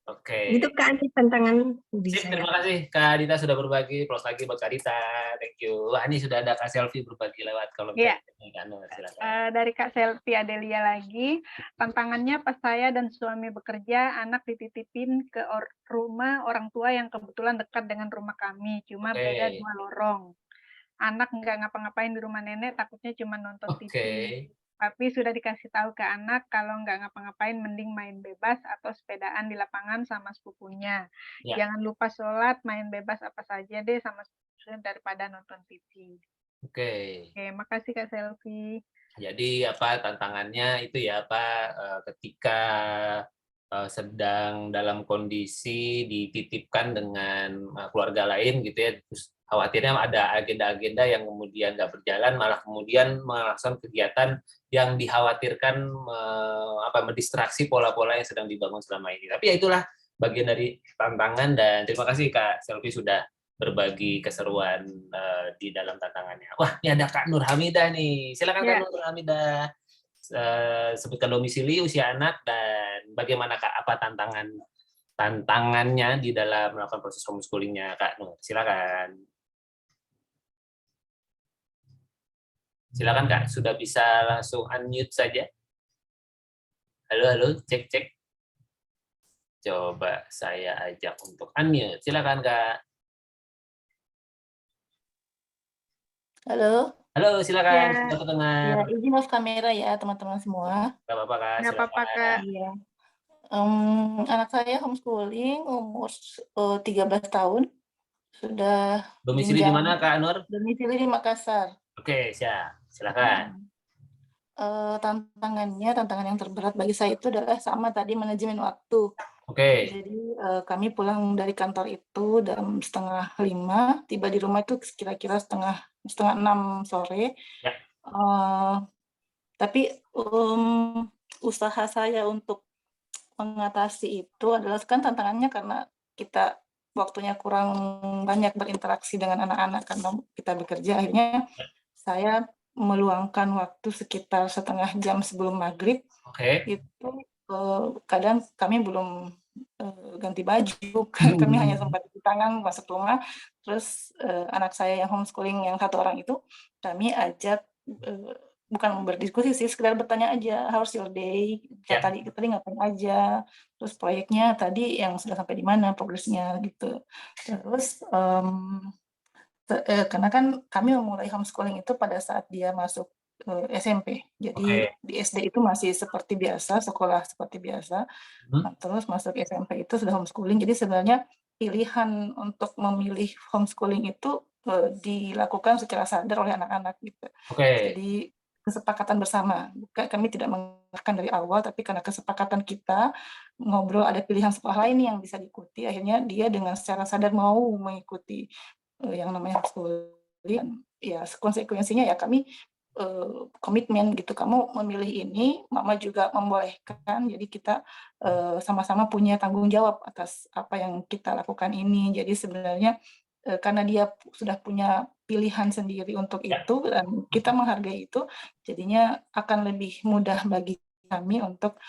Oke.
Itu kan tantangan di saya.
Terima kasih Kak Dita sudah berbagi. Plus lagi buat Kak Dita. Thank you. Wah, ini sudah ada Kak Selvi berbagi lewat kolom chat.
Dari Kak Selvi Adelia lagi. Tantangannya pas saya dan suami bekerja, anak dititipin ke rumah orang tua yang kebetulan dekat dengan rumah kami. Cuma beda 2 lorong. Anak nggak ngapa-ngapain di rumah nenek, takutnya cuma nonton TV. Tapi sudah dikasih tahu ke anak kalau nggak ngapa-ngapain mending main bebas atau sepedaan di lapangan sama sepupunya. Jangan lupa sholat, main bebas apa saja deh sama sepupunya daripada nonton TV.
Oke,
makasih Kak Selvi.
Jadi tantangannya itu ya ketika sedang dalam kondisi dititipkan dengan keluarga lain gitu ya, terus khawatirnya ada agenda-agenda yang kemudian nggak berjalan, malah kemudian melaksanakan kegiatan yang dikhawatirkan mendistraksi pola-pola yang sedang dibangun selama ini. Tapi ya itulah bagian dari tantangan, dan terima kasih Kak Selvi sudah berbagi keseruan di dalam tantangannya. Wah, ini ada Kak Nur Hamidah nih. Silakan Kak
Ya.
Nur Hamidah. Sebutkan domisili, usia anak, dan bagaimana Kak, apa tantangannya di dalam melakukan proses homeschoolingnya Kak Nur. Silakan. Silakan Kak, sudah bisa langsung unmute saja. Halo, cek. Coba saya ajak untuk unmute. Silakan Kak.
Halo.
Halo, silakan.
Ya.
Sudah terdengar.
Ya, izin off kamera ya teman-teman semua.
Gak apa-apa Kak.
Nggak apa-apa Kak.
Iya. Anak saya homeschooling umur 13 tahun. Sudah
Domisili di mana Kak Nur?
domisili di Makassar.
Oke, siap. Silakan.
Tantangan yang terberat bagi saya itu adalah sama tadi, manajemen waktu.
Oke.
Jadi kami pulang dari kantor itu jam 4:30, tiba di rumah itu kira-kira setengah 6 sore.
Ya.
Tapi usaha saya untuk mengatasi itu adalah, kan tantangannya karena kita waktunya kurang banyak berinteraksi dengan anak-anak karena kita bekerja, akhirnya saya meluangkan waktu sekitar setengah jam sebelum maghrib.
Oke.
Itu kadang kami belum ganti baju, kami hanya sempat cuci tangan masuk rumah. Terus anak saya yang homeschooling yang 1 orang itu kami ajak, bukan berdiskusi sih, sekedar bertanya aja, how's your day?
Ya.
Tadi ngapain aja? Terus proyeknya tadi yang sudah sampai di mana progresnya gitu. Terus karena kan kami memulai homeschooling itu pada saat dia masuk SMP. Jadi di SD itu masih seperti biasa, sekolah seperti biasa. Nah, terus masuk SMP itu sudah homeschooling. Jadi sebenarnya pilihan untuk memilih homeschooling itu dilakukan secara sadar oleh anak-anak gitu. Jadi kesepakatan bersama. Kami tidak mengarahkan dari awal, tapi karena kesepakatan kita ngobrol ada pilihan sekolah lain yang bisa diikuti, akhirnya dia dengan secara sadar mau mengikuti yang namanya homeschooling. Ya konsekuensinya ya kami komitmen gitu, kamu memilih ini, mama juga membolehkan, jadi kita sama-sama punya tanggung jawab atas apa yang kita lakukan ini. Jadi sebenarnya karena dia sudah punya pilihan sendiri untuk itu dan kita menghargai itu, jadinya akan lebih mudah bagi kami untuk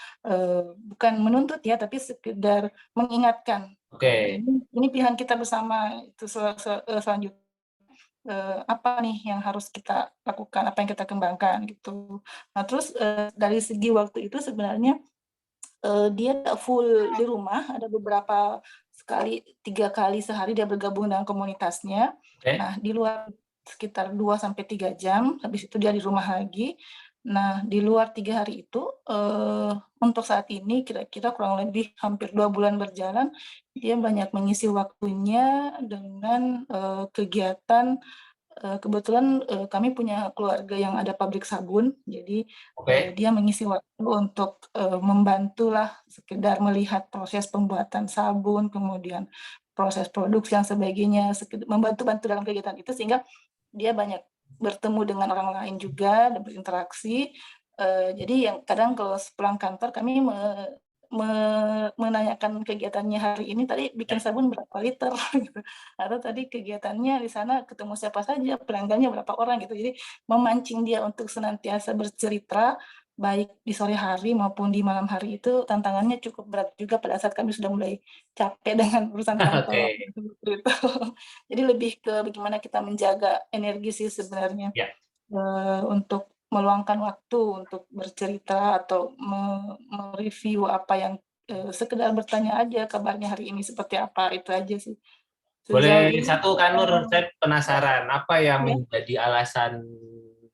bukan menuntut ya, tapi sekedar mengingatkan. Ini pilihan kita bersama, itu selanjutnya apa nih yang harus kita lakukan, apa yang kita kembangkan gitu. Nah terus dari segi waktu itu sebenarnya dia full di rumah, ada beberapa 3 kali sehari dia bergabung dengan komunitasnya. Nah di luar sekitar 2-3 jam, habis itu dia di rumah lagi. Nah di luar 3 hari itu untuk saat ini kira-kira kurang lebih hampir 2 bulan berjalan, dia banyak mengisi waktunya dengan kegiatan. Kebetulan kami punya keluarga yang ada pabrik sabun, jadi dia mengisi waktu untuk membantulah sekedar melihat proses pembuatan sabun, kemudian proses produksi dan sebagainya, membantu-bantu dalam kegiatan itu, sehingga dia banyak bertemu dengan orang lain juga dan berinteraksi. Jadi yang kadang kalau sepulang kantor kami menanyakan kegiatannya hari ini, tadi bikin sabun berapa liter gitu, atau tadi kegiatannya di sana ketemu siapa saja, pelanggannya berapa orang gitu. Jadi memancing dia untuk senantiasa bercerita baik di sore hari maupun di malam hari itu tantangannya cukup berat juga pada saat kami sudah mulai capek dengan urusan kantor. Jadi lebih ke bagaimana kita menjaga energi sih sebenarnya, untuk meluangkan waktu untuk bercerita atau mereview apa yang sekedar bertanya aja kabarnya hari ini seperti apa, itu aja sih.
Boleh satu Kak Nur, saya penasaran apa yang menjadi alasan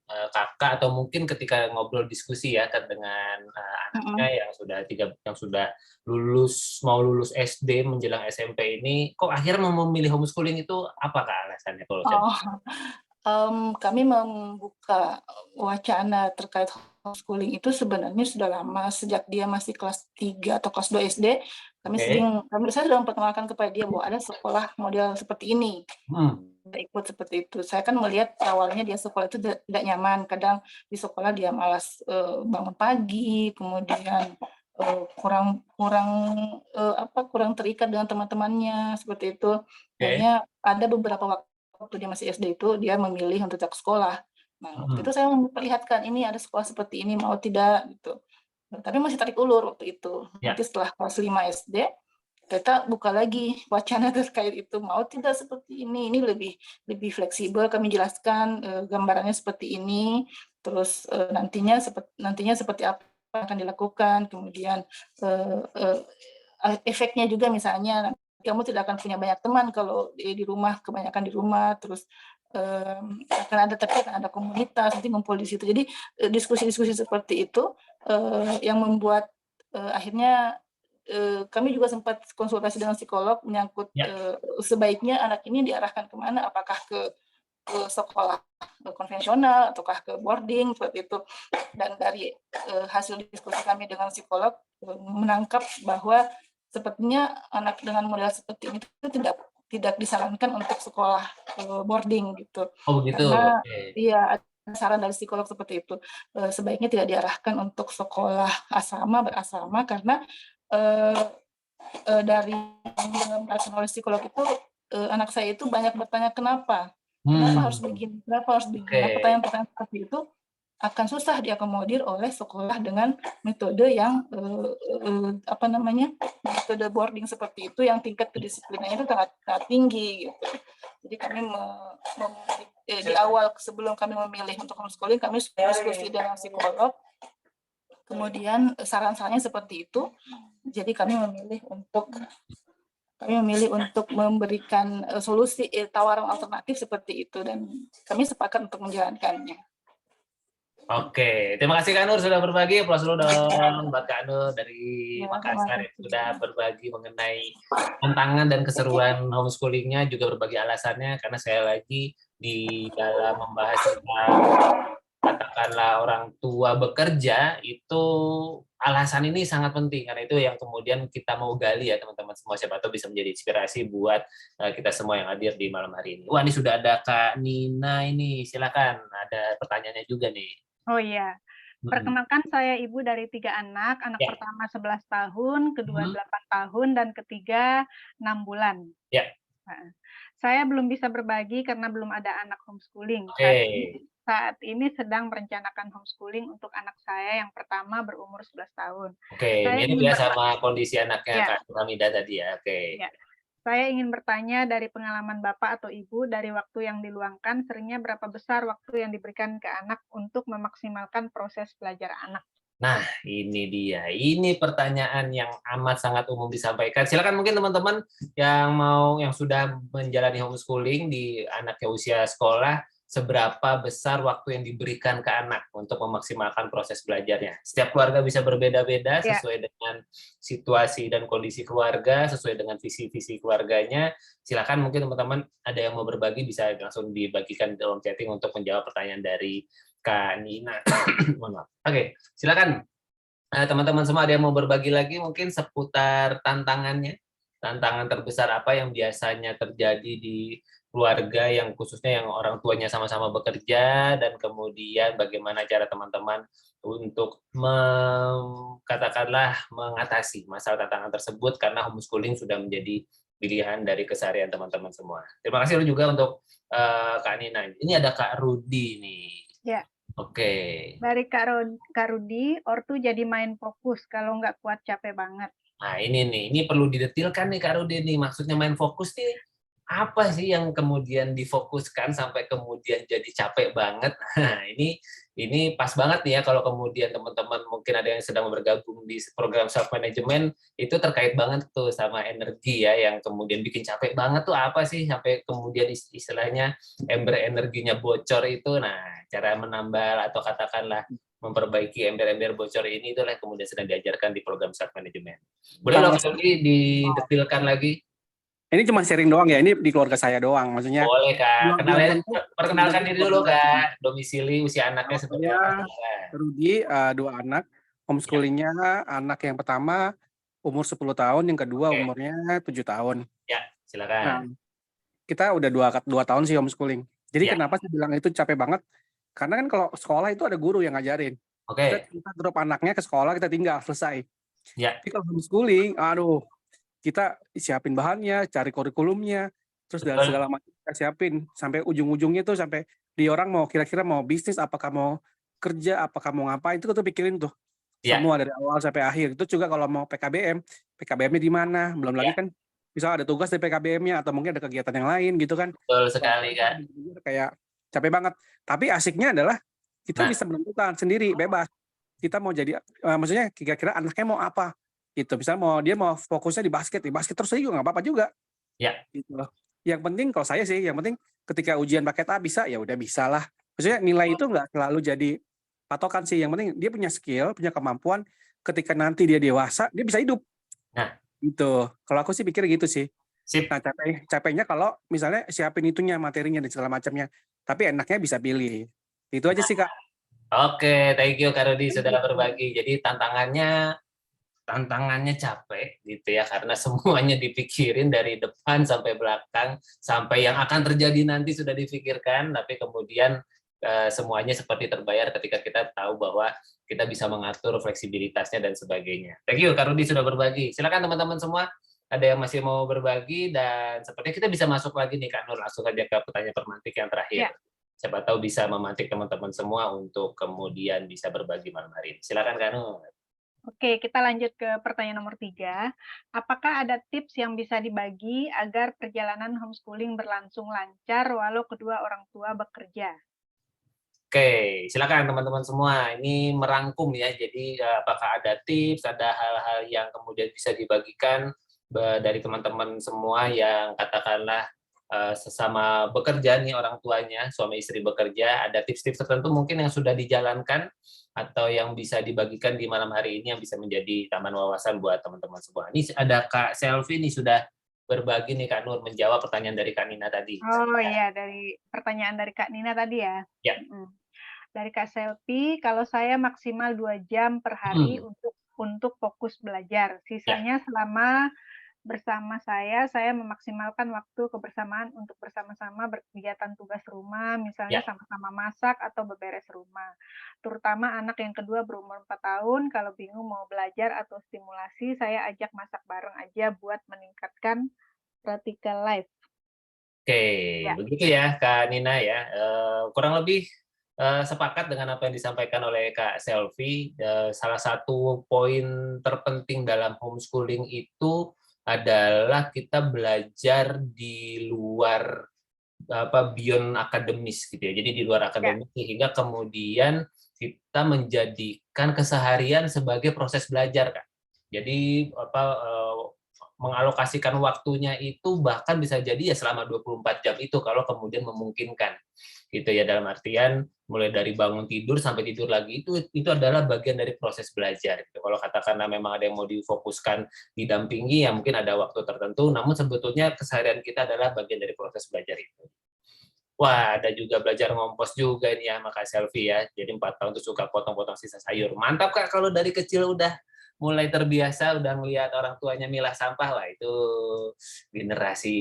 kakak atau mungkin ketika ngobrol diskusi ya dengan anaknya yang sudah mau lulus SD menjelang SMP ini, kok akhirnya memilih homeschooling itu apa Kak alasannya kalau saya?
Kami membuka wacana terkait homeschooling itu sebenarnya sudah lama, sejak dia masih kelas 3 atau kelas 2 SD. Saya sudah memperkenalkan kepada dia bahwa ada sekolah model seperti ini. Ikut seperti itu. Saya kan melihat awalnya dia sekolah itu tidak nyaman, kadang di sekolah dia malas bangun pagi, kemudian kurang terikat dengan teman-temannya seperti itu. Akhirnya ada beberapa waktu dia masih SD itu dia memilih untuk ke sekolah. Nah, waktu itu saya memperlihatkan ini ada sekolah seperti ini mau tidak gitu. Tapi masih tarik ulur waktu itu. Nanti setelah kelas 5 SD kita buka lagi wacana terkait itu mau tidak seperti ini lebih fleksibel, kami jelaskan gambarannya seperti ini, terus nantinya seperti apa akan dilakukan, kemudian efeknya juga misalnya kamu tidak akan punya banyak teman kalau di rumah, kebanyakan di rumah, terus akan ada komunitas, nanti ngumpul di situ. Jadi diskusi-diskusi seperti itu yang membuat akhirnya kami juga sempat konsultasi dengan psikolog menyangkut sebaiknya anak ini diarahkan kemana, apakah ke sekolah konvensional ataukah ke boarding seperti itu. Dan dari hasil diskusi kami dengan psikolog menangkap bahwa sepertinya anak dengan model seperti ini itu tidak disarankan untuk sekolah boarding gitu.
Oh begitu.
Karena iya saran dari psikolog seperti itu, sebaiknya tidak diarahkan untuk sekolah berasrama karena dari yang oleh psikolog itu anak saya itu banyak bertanya kenapa harus begini, kenapa harus begini. Pertanyaan-pertanyaan seperti itu akan susah diakomodir oleh sekolah dengan metode yang metode boarding seperti itu yang tingkat kedisiplinannya itu sangat tinggi gitu. Jadi kami di awal sebelum kami memilih untuk homeschooling kami sudah diskusi dengan psikolog. Kemudian saran-sarannya seperti itu. Jadi kami memilih untuk memberikan solusi tawaran alternatif seperti itu dan kami sepakat untuk menjalankannya.
Oke, terima kasih Kak Nur sudah berbagi. Aplaus dulu dong buat Kak Nur dari Makassar yang sudah berbagi mengenai tantangan dan keseruan homeschoolingnya, juga berbagi alasannya, karena saya lagi di dalam membahas tentang katakanlah orang tua bekerja, itu alasan ini sangat penting, karena itu yang kemudian kita mau gali ya teman-teman semua, siapa tahu bisa menjadi inspirasi buat kita semua yang hadir di malam hari ini. Wah, ini sudah ada Kak Nina ini, silakan, ada pertanyaannya juga nih.
Oh iya, perkenalkan saya ibu dari 3 anak pertama 11 tahun, kedua 8 tahun, dan ketiga 6 bulan. Nah, saya belum bisa berbagi karena belum ada anak homeschooling. Saat ini sedang merencanakan homeschooling untuk anak saya yang pertama berumur 11 tahun.
Mirip ya sama kondisi anaknya Kak Hamida tadi ya.
Saya ingin bertanya dari pengalaman Bapak atau Ibu, dari waktu yang diluangkan, seringnya berapa besar waktu yang diberikan ke anak untuk memaksimalkan proses belajar anak?
Nah, ini dia. Ini pertanyaan yang amat sangat umum disampaikan. Silakan mungkin teman-teman yang sudah menjalani homeschooling di anaknya usia sekolah, seberapa besar waktu yang diberikan ke anak untuk memaksimalkan proses belajarnya. Setiap keluarga bisa berbeda-beda sesuai dengan situasi dan kondisi keluarga, sesuai dengan visi-visi keluarganya. Silakan mungkin teman-teman ada yang mau berbagi bisa langsung dibagikan dalam chatting untuk menjawab pertanyaan dari Kak Nina. Oke, silakan teman-teman semua ada yang mau berbagi lagi mungkin seputar tantangannya. Tantangan terbesar apa yang biasanya terjadi di keluarga yang khususnya yang orang tuanya sama-sama bekerja, dan kemudian bagaimana cara teman-teman untuk katakanlah mengatasi masalah tantangan tersebut karena homeschooling sudah menjadi pilihan dari keseharian teman-teman semua. Terima kasih juga untuk Kak Nina. Ini ada Kak Rudi nih.
Ya.
Oke.
Dari Kak Rudi, ortu jadi main fokus kalau nggak kuat capek banget.
Nah ini perlu didetilkan nih Kak Rudi nih, maksudnya main fokus nih apa sih yang kemudian difokuskan sampai kemudian jadi capek banget. Nah ini pas banget nih ya kalau kemudian teman-teman mungkin ada yang sedang bergabung di program self management, itu terkait banget tuh sama energi ya, yang kemudian bikin capek banget tuh apa sih sampai kemudian istilahnya ember energinya bocor itu. Nah cara menambal atau katakanlah memperbaiki ember-ember bocor ini itulah yang kemudian sedang diajarkan di program self management. Boleh dong didetilkan lagi?
Ini cuma sharing doang ya, ini di keluarga saya doang, maksudnya.
Boleh Kak, perkenalkan diri dulu Kak, domisili, usia anaknya seperti apa?
Rudi, 2 anak, homeschoolingnya anak yang pertama umur 10 tahun, yang kedua umurnya 7 tahun.
Ya, silakan.
Nah, kita udah 2 tahun sih homeschooling. Jadi kenapa saya bilang itu capek banget? Karena kan kalau sekolah itu ada guru yang ngajarin. Kita drop anaknya ke sekolah, kita tinggal, selesai.
Ya.
Tapi kalau homeschooling, aduh, kita siapin bahannya, cari kurikulumnya, terus dan
Betul.
segala macam kita siapin sampai ujung-ujungnya tuh sampai di orang mau kira-kira mau bisnis, apakah mau kerja, apakah mau ngapain itu tuh pikirin tuh.
Ya.
Semua dari awal sampai akhir. Itu juga kalau mau PKBM, PKBM-nya di mana? Belum lagi kan misal ada tugas dari PKBM-nya atau mungkin ada kegiatan yang lain gitu kan.
Betul sekali, Kak.
Kayak capek banget. Tapi asiknya adalah kita
Nah.
bisa menentukan sendiri, bebas. Kita mau jadi, maksudnya kira-kira anaknya mau apa gitu. Misalnya dia mau fokusnya di basket terus aja juga nggak apa-apa juga.
Ya.
Gitu loh. Yang penting kalau saya sih, yang penting ketika ujian paket A bisa, ya udah bisa lah. Maksudnya nilai itu nggak selalu jadi patokan sih. Yang penting dia punya skill, punya kemampuan. Ketika nanti dia dewasa, dia bisa hidup.
Nah,
gitu. Kalau aku sih pikir gitu sih.
Sip.
Nah, capeknya kalau misalnya siapin itunya, materinya dan segala macamnya. Tapi enaknya bisa pilih. Itu aja sih, Kak.
Oke, thank you Kak Rudi sudah berbagi. Jadi tantangannya capek gitu ya, karena semuanya dipikirin dari depan sampai belakang, sampai yang akan terjadi nanti sudah difikirkan, tapi kemudian semuanya seperti terbayar ketika kita tahu bahwa kita bisa mengatur fleksibilitasnya dan sebagainya. Thank you Kak Rudi sudah berbagi. Silakan teman-teman semua, ada yang masih mau berbagi, dan sepertinya kita bisa masuk lagi nih Kak Nur, langsung aja ke pertanyaan pemantik yang terakhir. Siapa tahu bisa memantik teman-teman semua untuk kemudian bisa berbagi malam hari ini. Silakan Kak Nur.
Oke, kita lanjut ke pertanyaan nomor 3. Apakah ada tips yang bisa dibagi agar perjalanan homeschooling berlangsung lancar walau kedua orang tua bekerja?
Oke, silakan teman-teman semua. Ini merangkum ya. Jadi apakah ada tips, ada hal-hal yang kemudian bisa dibagikan dari teman-teman semua yang katakanlah sesama bekerja nih orang tuanya, suami istri bekerja, ada tips-tips tertentu mungkin yang sudah dijalankan atau yang bisa dibagikan di malam hari ini yang bisa menjadi tambahan wawasan buat teman-teman semua. Ini ada Kak Selvi nih sudah berbagi nih Kak Nur menjawab pertanyaan dari Kak Nina tadi.
Oh iya, dari pertanyaan dari Kak Nina tadi ya.
Ya.
Dari Kak Selvi, kalau saya maksimal 2 jam per hari untuk fokus belajar. Sisanya selama bersama saya memaksimalkan waktu kebersamaan untuk bersama-sama berkegiatan tugas rumah, misalnya sama-sama masak atau beberes rumah. Terutama anak yang kedua berumur 4 tahun, kalau bingung mau belajar atau stimulasi, saya ajak masak bareng aja buat meningkatkan practical life.
Oke, begitu ya Kak Nina ya. Kurang lebih sepakat dengan apa yang disampaikan oleh Kak Selvi. Salah satu poin terpenting dalam homeschooling itu adalah kita belajar di luar beyond akademis gitu ya. Jadi di luar akademis sehingga kemudian kita menjadikan keseharian sebagai proses belajar, Kak. Jadi mengalokasikan waktunya itu bahkan bisa jadi ya selama 24 jam itu kalau kemudian memungkinkan. Gitu ya, dalam artian mulai dari bangun tidur sampai tidur lagi itu adalah bagian dari proses belajar. Kalau katakanlah memang ada yang mau difokuskan didampingi ya mungkin ada waktu tertentu, namun sebetulnya keseharian kita adalah bagian dari proses belajar itu. Wah, ada juga belajar ngompos juga ini ya, Kak Selvi ya. Jadi 4 tahun tuh suka potong-potong sisa sayur. Mantap Kak, kalau dari kecil udah mulai terbiasa, udah ngelihat orang tuanya milah sampah, wah itu generasi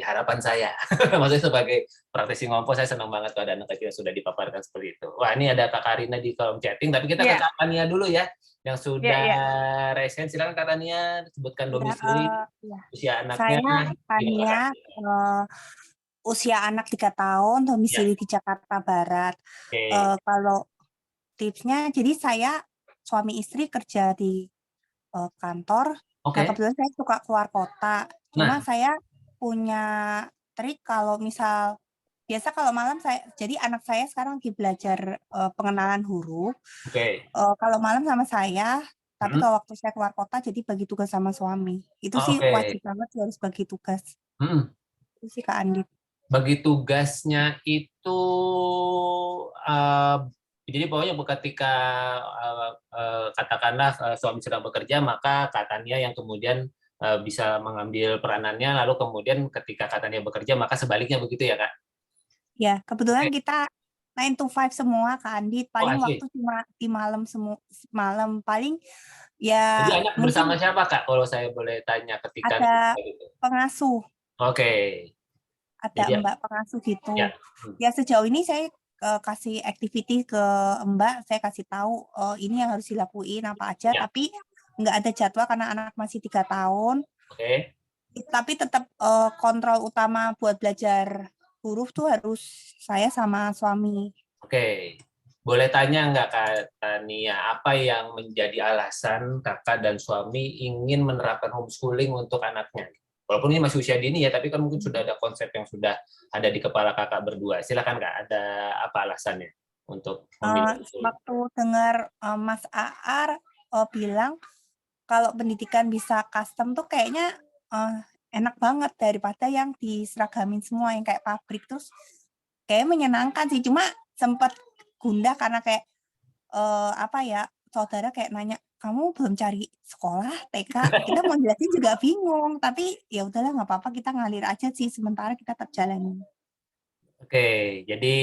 harapan saya. Maksudnya sebagai praktisi ngompos, saya senang banget kalau ada anak kecil yang sudah dipaparkan seperti itu. Wah, ini ada Kak Karina di kolom chatting, tapi kita ke Kak Tania dulu ya, yang sudah resen. Silakan Kak Tania, sebutkan domisili, usia anaknya.
Saya Tania, usia anak 3 tahun, domisili di Jakarta Barat. Kalau tipsnya, jadi saya suami istri kerja di kantor. Nah, kebetulan saya suka keluar kota. Cuma saya punya trik kalau misal biasa kalau malam jadi anak saya sekarang lagi belajar pengenalan huruf. Kalau malam sama saya, tapi kalau waktu saya keluar kota jadi bagi tugas sama suami. Itu sih wajib banget sih harus bagi tugas. Itu sih Kak Andit.
Bagi tugasnya itu jadi pokoknya ketika katakanlah suami sedang bekerja, maka Kak Tania yang kemudian bisa mengambil peranannya, lalu kemudian ketika Kak Tania bekerja, maka sebaliknya begitu ya Kak?
Ya, kebetulan kita 9 to 5 semua Kak Andit, paling waktu cuma di malam malam paling ya.
Jadi anak bersama siapa Kak, kalau saya boleh tanya ketika
ada pengasuh. Ada Mbak pengasuh gitu. Ya sejauh ini saya kasih activity ke Mbak, saya kasih tahu ini yang harus dilakuin apa aja, tapi nggak ada jadwal karena anak masih 3 tahun.
Oke.
Tapi tetap kontrol utama buat belajar huruf tuh harus saya sama suami.
Oke. Boleh tanya nggak Kak Tania, apa yang menjadi alasan kakak dan suami ingin menerapkan homeschooling untuk anaknya? Walaupun ini masih usia dini ya, tapi kan mungkin sudah ada konsep yang sudah ada di kepala kakak berdua. Silakan Kak, ada apa alasannya untuk memilih homeschooling?
Waktu dengar Mas Aar bilang kalau pendidikan bisa custom tuh kayaknya enak banget daripada yang diseragamin semua yang kayak pabrik, terus kayak menyenangkan sih, cuma sempat gundah karena kayak saudara kayak nanya, kamu belum cari sekolah TK, kita mau jelasin juga bingung, tapi ya udahlah nggak apa-apa, kita ngalir aja sih sementara kita tetap jalanin.
Oke, jadi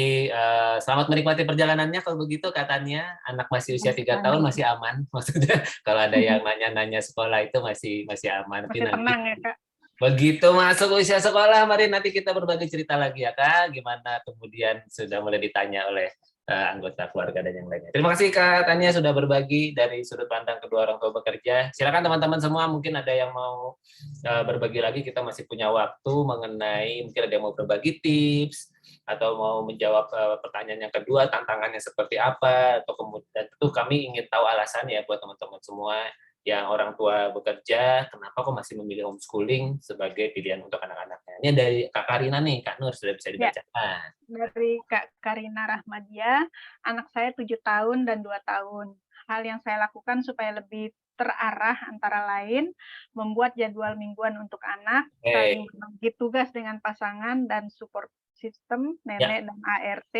selamat menikmati perjalanannya kalau begitu katanya, anak masih usia 3 tahun masih aman, maksudnya kalau ada yang nanya-nanya sekolah itu masih aman.
Masih tenang ya Kak.
Begitu masuk usia sekolah, mari nanti kita berbagi cerita lagi ya Kak, gimana kemudian sudah mulai ditanya oleh anggota keluarga dan yang lainnya. Terima kasih Kak Tania sudah berbagi dari sudut pandang kedua orang tua bekerja. Silakan teman-teman semua, mungkin ada yang mau berbagi lagi, kita masih punya waktu mengenai, mungkin ada yang mau berbagi tips, atau mau menjawab pertanyaan yang kedua, tantangannya seperti apa, atau kemudian tentu kami ingin tahu alasannya buat teman-teman semua yang orang tua bekerja, kenapa kok masih memilih homeschooling sebagai pilihan untuk anak-anaknya. Ini dari Kak Karina nih, Kak Nur, sudah bisa dibacakan.
Ya, dari Kak Karina Rahmadia, anak saya 7 tahun dan 2 tahun. Hal yang saya lakukan supaya lebih terarah antara lain, membuat jadwal mingguan untuk anak, saling berbagi tugas dengan pasangan, dan support sistem nenek dan ART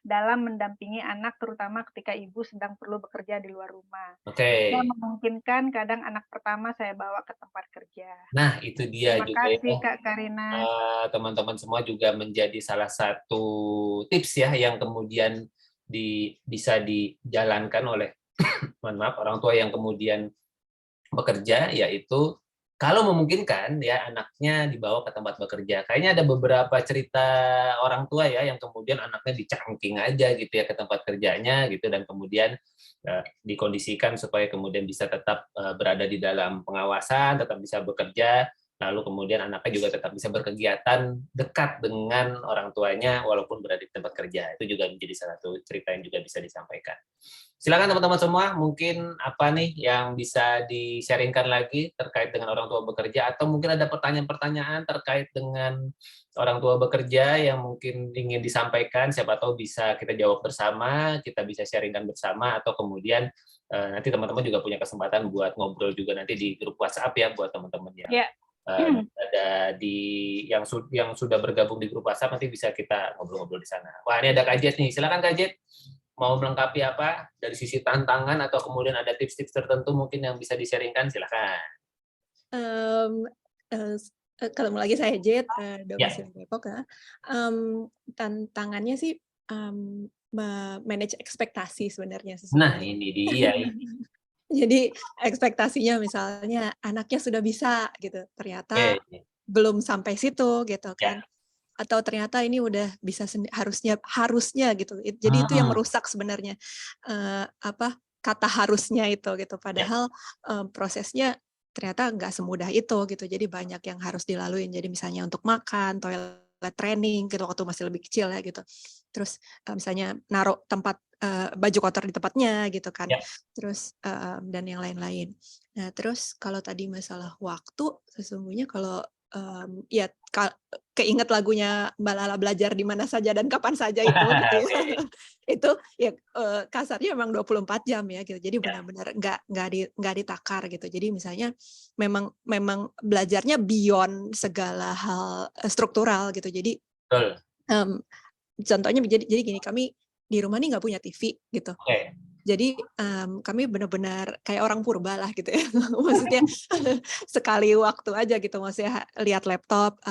dalam mendampingi anak, terutama ketika ibu sedang perlu bekerja di luar rumah. Jika memungkinkan, kadang anak pertama saya bawa ke tempat kerja.
Nah, itu dia.
Terima kasih Kak Karina.
Teman-teman semua juga menjadi salah satu tips ya yang kemudian bisa dijalankan oleh orang tua yang kemudian bekerja, yaitu kalau memungkinkan ya anaknya dibawa ke tempat bekerja. Kayaknya ada beberapa cerita orang tua ya yang kemudian anaknya dicangking aja gitu ya ke tempat kerjanya gitu, dan kemudian dikondisikan supaya kemudian bisa tetap berada di dalam pengawasan, tetap bisa bekerja, lalu kemudian anaknya juga tetap bisa berkegiatan dekat dengan orang tuanya walaupun berada di tempat kerja. Itu juga menjadi salah satu cerita yang juga bisa disampaikan. Silakan teman-teman semua, mungkin apa nih yang bisa di-sharingkan lagi terkait dengan orang tua bekerja, atau mungkin ada pertanyaan-pertanyaan terkait dengan orang tua bekerja yang mungkin ingin disampaikan, siapa tahu bisa kita jawab bersama, kita bisa sharingkan bersama, atau kemudian nanti teman-teman juga punya kesempatan buat ngobrol juga nanti di grup WhatsApp ya buat teman-teman yang ada yang sudah bergabung di grup WhatsApp, nanti bisa kita ngobrol-ngobrol di sana. Wah, ini ada Kak Jet nih, silakan Kak Jet. Mau melengkapi apa dari sisi tantangan atau kemudian ada tips-tips tertentu mungkin yang bisa di-sharingkan, silakan.
Kalau lagi saya Jet, domisili Depok ya. Tantangannya sih manage ekspektasi sebenarnya.
Nah, ini dia.
Jadi ekspektasinya misalnya anaknya sudah bisa gitu, ternyata belum sampai situ gitu kan. Atau ternyata ini udah bisa harusnya gitu. Jadi itu yang merusak sebenarnya kata harusnya itu gitu. Padahal prosesnya ternyata nggak semudah itu gitu. Jadi banyak yang harus dilalui. Jadi misalnya untuk makan, toilet training gitu waktu masih lebih kecil ya gitu. Terus misalnya naruh tempat baju kotor di tempatnya gitu kan. Terus dan yang lain-lain. Nah, terus kalau tadi masalah waktu, sesungguhnya kalau ya keinget lagunya Mbak Lala belajar di mana saja dan kapan saja itu gitu ya. Itu ya kasarnya memang 24 jam ya gitu. Jadi benar-benar nggak ditakar gitu. Jadi misalnya memang belajarnya beyond segala hal struktural gitu. Jadi contohnya jadi gini, kami di rumah nih nggak punya TV gitu. Jadi kami benar-benar kayak orang purba lah gitu ya. Maksudnya sekali waktu aja gitu, maksudnya lihat laptop,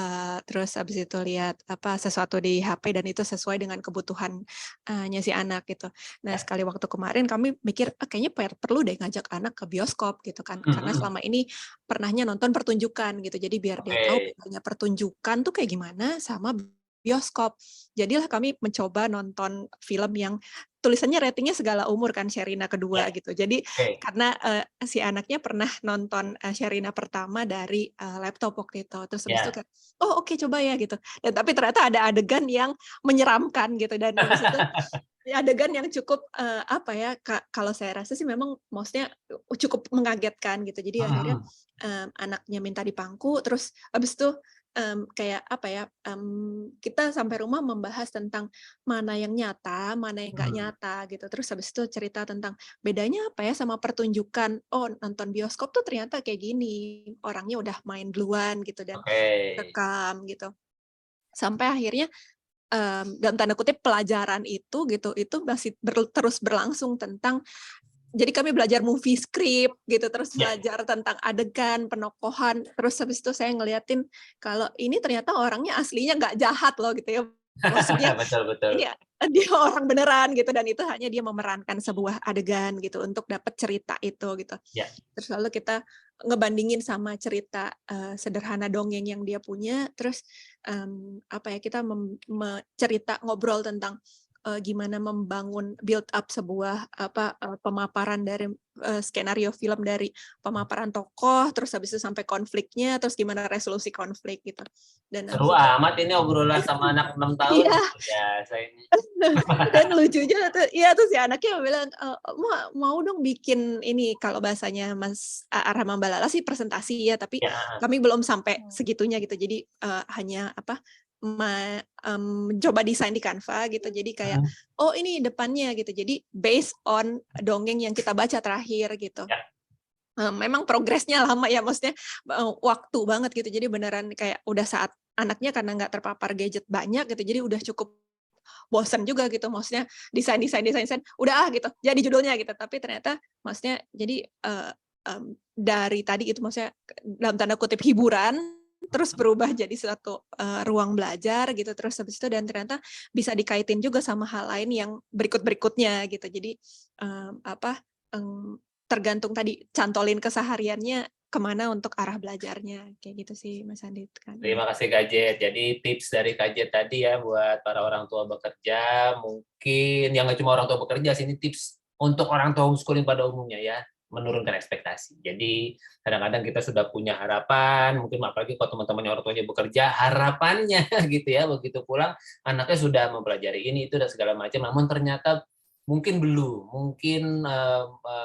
terus habis itu lihat sesuatu di HP dan itu sesuai dengan kebutuhannya si anak gitu. Nah sekali waktu kemarin kami mikir kayaknya perlu deh ngajak anak ke bioskop gitu kan, karena selama ini pernahnya nonton pertunjukan gitu. Jadi biar dia tahu bedanya pertunjukan tuh kayak gimana sama bioskop. Jadilah kami mencoba nonton film yang tulisannya ratingnya segala umur kan, Sherina kedua gitu. Jadi karena si anaknya pernah nonton Sherina pertama dari laptop waktu itu. Terus habis itu kayak, oh oke, coba ya gitu. Dan tapi ternyata ada adegan yang menyeramkan gitu, dan habis itu adegan yang cukup apa ya, kalau saya rasa sih memang maksudnya cukup mengagetkan gitu. Jadi akhirnya anaknya minta dipangku, terus habis itu kayak apa ya, kita sampai rumah membahas tentang mana yang nyata, mana yang nggak nyata gitu. Terus habis itu cerita tentang bedanya apa ya sama pertunjukan. Oh, nonton bioskop tuh ternyata kayak gini, orangnya udah main duluan gitu dan rekam gitu. Sampai akhirnya dalam tanda kutip pelajaran itu gitu, itu masih terus berlangsung tentang, jadi kami belajar movie script gitu, terus belajar tentang adegan, penokohan, terus habis itu saya ngeliatin kalau ini ternyata orangnya aslinya nggak jahat loh gitu ya, maksudnya
betul.
dia orang beneran gitu, dan itu hanya dia memerankan sebuah adegan gitu untuk dapat cerita itu gitu. Terus lalu kita ngebandingin sama cerita sederhana dongeng yang dia punya, terus apa ya, kita cerita ngobrol tentang gimana membangun build up sebuah pemaparan dari skenario film, dari pemaparan tokoh, terus habis itu sampai konfliknya, terus gimana resolusi konflik gitu. Dan
seru amat ini obrolan sama anak 6 tahun.
Dan lucunya tuh si anaknya bilang, mau dong bikin ini, kalau bahasanya Mas Arham Balala sih presentasi ya, tapi kami belum sampai segitunya gitu. Jadi hanya mencoba desain di Canva gitu. Jadi kayak oh ini depannya gitu. Jadi based on dongeng yang kita baca terakhir gitu. Memang progresnya lama ya, maksudnya waktu banget gitu. Jadi beneran kayak udah saat anaknya karena nggak terpapar gadget banyak gitu. Jadi udah cukup bosan juga gitu, maksudnya desain udah gitu. Jadi judulnya gitu. Tapi ternyata maksudnya jadi dari tadi itu maksudnya dalam tanda kutip hiburan, terus berubah jadi suatu ruang belajar gitu, terus habis itu dan ternyata bisa dikaitin juga sama hal lain yang berikutnya gitu. Jadi tergantung tadi cantolin kesehariannya kemana untuk arah belajarnya, kayak gitu sih Mas Andit kan.
Terima kasih Kak Jet. Jadi tips dari Kak Jet tadi ya buat para orang tua bekerja, mungkin yang nggak cuma orang tua bekerja sih, ini tips untuk orang tua homeschooling pada umumnya ya, menurunkan ekspektasi. Jadi kadang-kadang kita sudah punya harapan, mungkin apalagi kalau teman-temannya orang tuanya bekerja, harapannya gitu ya, begitu pulang anaknya sudah mempelajari ini, itu, dan segala macam, namun ternyata mungkin belum, mungkin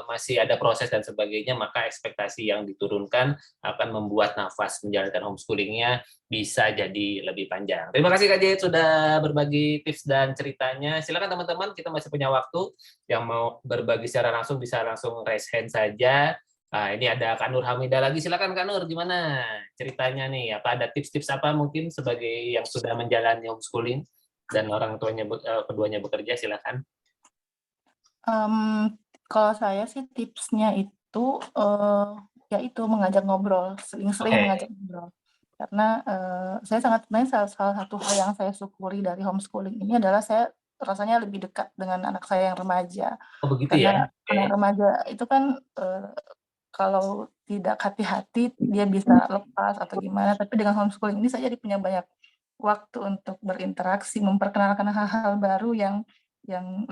masih ada proses dan sebagainya, maka ekspektasi yang diturunkan akan membuat nafas menjalankan homeschoolingnya bisa jadi lebih panjang. Terima kasih Kak Jait sudah berbagi tips dan ceritanya. Silakan teman-teman, kita masih punya waktu, yang mau berbagi secara langsung bisa langsung raise hand saja. Nah, ini ada Kak Nur Hamidah lagi. Silakan Kak Nur, gimana ceritanya nih? Apa ada tips-tips apa mungkin sebagai yang sudah menjalani homeschooling dan orang tuanya keduanya bekerja? Silakan.
Kalau saya sih tipsnya itu yaitu mengajak ngobrol, sering-sering mengajak ngobrol. Karena saya sebenarnya salah satu hal yang saya syukuri dari homeschooling ini adalah saya rasanya lebih dekat dengan anak saya yang remaja.
Oh begitu
karena
ya?
anak remaja itu kan kalau tidak hati-hati dia bisa lepas atau gimana, tapi dengan homeschooling ini saya jadi punya banyak waktu untuk berinteraksi, memperkenalkan hal-hal baru yang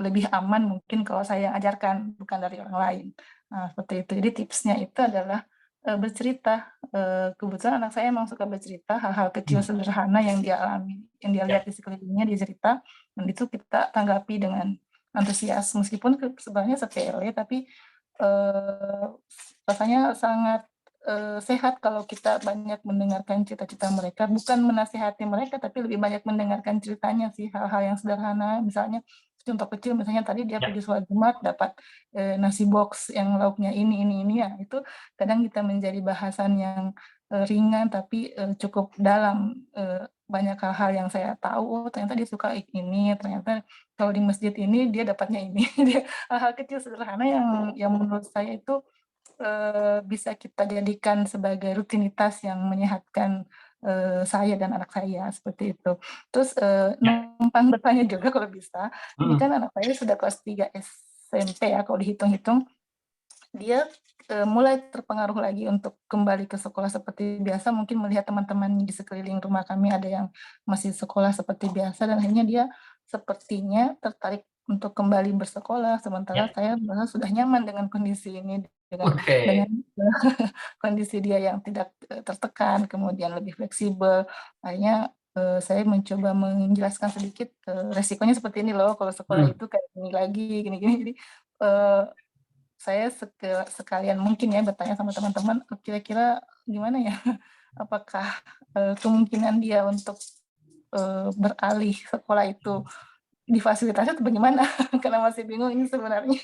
lebih aman mungkin kalau saya yang ajarkan, bukan dari orang lain. Nah, seperti itu. Jadi tipsnya itu adalah bercerita. Kebetulan anak saya emang suka bercerita, hal-hal kecil sederhana yang dia alami, yang dia lihat di sekelilingnya, dia cerita, dan itu kita tanggapi dengan antusias. Meskipun sebenarnya sepele, tapi rasanya sangat sehat kalau kita banyak mendengarkan cita-cita mereka, bukan menasihati mereka, tapi lebih banyak mendengarkan ceritanya sih, hal-hal yang sederhana, misalnya contoh kecil, misalnya tadi dia pergi sholat Jumat dapat nasi box yang lauknya ini ya, itu kadang kita menjadi bahasan yang ringan tapi cukup dalam. Banyak hal-hal yang saya tahu, ternyata dia suka ini, ternyata kalau di masjid ini dia dapatnya ini. Hal-hal kecil sederhana yang menurut saya itu bisa kita jadikan sebagai rutinitas yang menyehatkan saya dan anak saya, seperti itu. Terus numpang bertanya juga kalau bisa, ini kan anak saya sudah kelas 3 SMP ya, kalau dihitung-hitung dia mulai terpengaruh lagi untuk kembali ke sekolah seperti biasa, mungkin melihat teman-teman di sekeliling rumah kami ada yang masih sekolah seperti biasa, dan akhirnya dia sepertinya tertarik untuk kembali bersekolah, sementara saya merasa sudah nyaman dengan kondisi ini, dengan kondisi dia yang tidak tertekan, kemudian lebih fleksibel. Akhirnya saya mencoba menjelaskan sedikit resikonya seperti ini loh, kalau sekolah itu kayak gini lagi, gini-gini. Jadi saya sekalian mungkin ya bertanya sama teman-teman, kira-kira gimana ya, apakah kemungkinan dia untuk beralih sekolah itu difasilitasi atau bagaimana? Karena masih bingung ini sebenarnya.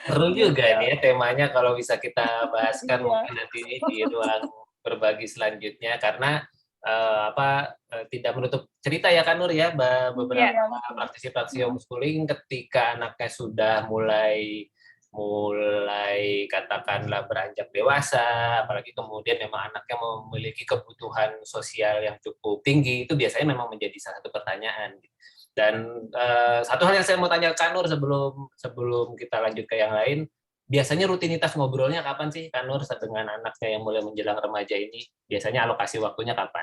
Seru juga ini ya temanya, kalau bisa kita bahaskan mungkin nanti ini di ruang berbagi selanjutnya, karena tidak menutup cerita ya Kak Nur ya, beberapa praktisi-praktisi homeschooling ketika anaknya sudah mulai katakanlah beranjak dewasa, apalagi kemudian memang anaknya memiliki kebutuhan sosial yang cukup tinggi, itu biasanya memang menjadi salah satu pertanyaan. Dan satu hal yang saya mau tanya Kak Nur sebelum kita lanjut ke yang lain, biasanya rutinitas ngobrolnya kapan sih Kak Nur dengan anaknya yang mulai menjelang remaja ini? Biasanya alokasi waktunya kapan?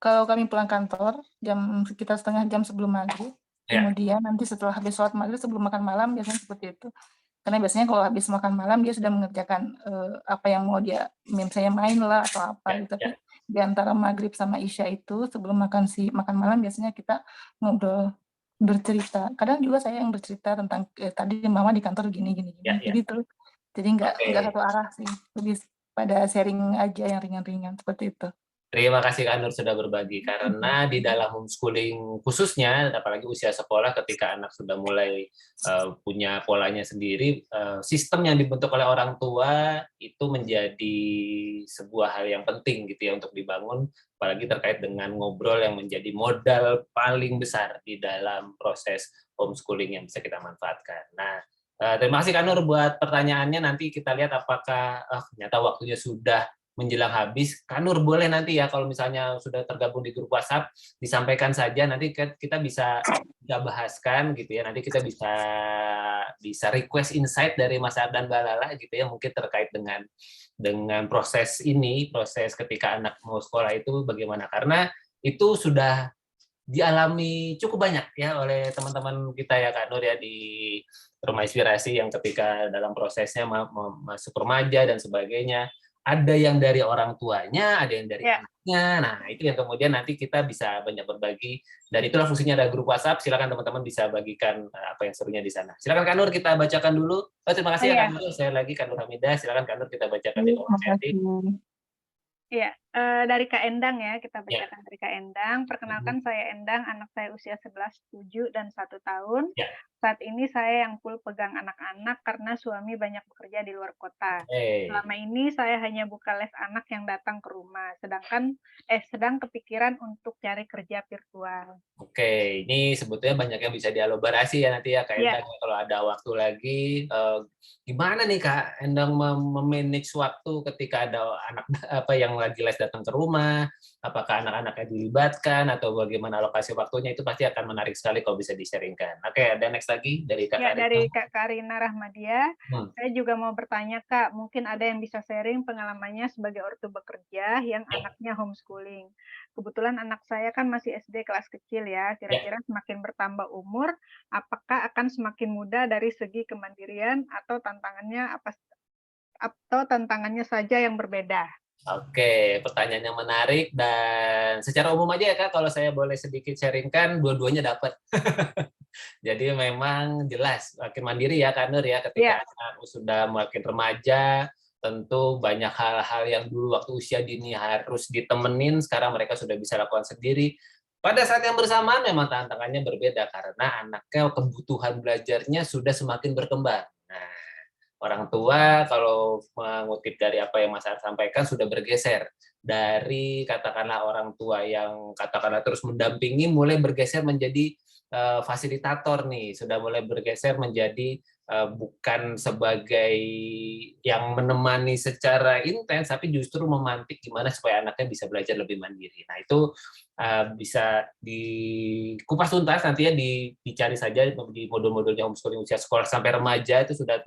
Kalau kami pulang kantor sekitar setengah jam sebelum maghrib, kemudian nanti setelah habis sholat maghrib sebelum makan malam, biasanya seperti itu. Karena biasanya kalau habis makan malam dia sudah mengerjakan apa yang mau dia, misalnya main lah atau apa gitu. Tapi di antara maghrib sama isya itu sebelum makan malam biasanya kita ngobrol, bercerita. Kadang juga saya yang bercerita tentang tadi mama di kantor gini. Jadi nggak satu arah sih, lebih pada sharing aja yang ringan-ringan seperti itu.
Terima kasih Kak Nur sudah berbagi, karena di dalam homeschooling khususnya, apalagi usia sekolah ketika anak sudah mulai punya polanya sendiri, sistem yang dibentuk oleh orang tua itu menjadi sebuah hal yang penting gitu ya untuk dibangun, apalagi terkait dengan ngobrol yang menjadi modal paling besar di dalam proses homeschooling yang bisa kita manfaatkan. Nah, terima kasih Kak Nur buat pertanyaannya, nanti kita lihat apakah ternyata waktunya sudah menjelang habis. Kak Nur boleh nanti ya kalau misalnya sudah tergabung di grup WhatsApp disampaikan saja, nanti kita bisa bahaskan gitu ya. Nanti kita bisa request insight dari Mas Ardan Balala gitu ya, mungkin terkait dengan proses ini, proses ketika anak mau sekolah itu bagaimana, karena itu sudah dialami cukup banyak ya oleh teman-teman kita ya Kak Nur ya di Rumah Inspirasi, yang ketika dalam prosesnya masuk remaja dan sebagainya, ada yang dari orang tuanya, ada yang dari anaknya. Nah, itu yang kemudian nanti kita bisa banyak berbagi. Dan itulah fungsinya ada grup WhatsApp. Silakan teman-teman bisa bagikan apa yang serunya di sana. Silakan Kak Nur, kita bacakan dulu. Terima kasih ya Kak Nur. Saya lagi Kak Nur Hamidah. Silakan Kak Nur, kita bacakan di kolom chat.
Iya, dari Kak Endang ya, kita bacakan dari Kak Endang. Perkenalkan, saya Endang, anak saya usia 11, 7, dan 1 tahun. Saat ini saya yang full pegang anak-anak karena suami banyak bekerja di luar kota. Selama ini saya hanya buka les anak yang datang ke rumah, sedang kepikiran untuk cari kerja virtual.
Oke, ini sebetulnya banyak yang bisa dielaborasi ya nanti ya Kak Endang, kalau ada waktu lagi. Gimana nih Kak Endang memanage waktu ketika ada anak yang lagi les datang ke rumah, apakah anak-anaknya dilibatkan atau bagaimana alokasi waktunya, itu pasti akan menarik sekali kalau bisa di-sharingkan. Oke, ada next lagi dari Kak Karina.
Dari Kak Karina Rahmadia. Saya juga mau bertanya Kak, mungkin ada yang bisa sharing pengalamannya sebagai ortu bekerja yang anaknya homeschooling. Kebetulan anak saya kan masih SD kelas kecil ya, kira-kira semakin bertambah umur, apakah akan semakin mudah dari segi kemandirian atau tantangannya saja yang berbeda?
Oke, pertanyaan yang menarik, dan secara umum aja ya Kak, kalau saya boleh sedikit sharingkan, dua-duanya dapat. Jadi memang jelas makin mandiri ya Kak Nur ya, ketika anak sudah makin remaja, tentu banyak hal-hal yang dulu waktu usia dini harus ditemenin, sekarang mereka sudah bisa lakukan sendiri. Pada saat yang bersamaan memang tantangannya berbeda, karena anaknya kebutuhan belajarnya sudah semakin berkembang. Nah, orang tua kalau mengutip dari apa yang Mas Ar sampaikan sudah bergeser dari katakanlah orang tua yang katakanlah terus mendampingi, mulai bergeser menjadi fasilitator nih, sudah mulai bergeser menjadi bukan sebagai yang menemani secara intens, tapi justru memantik gimana supaya anaknya bisa belajar lebih mandiri. Nah itu bisa dikupas tuntas nanti ya, dicari saja di modul-modulnya homeschooling usia sekolah sampai remaja, itu sudah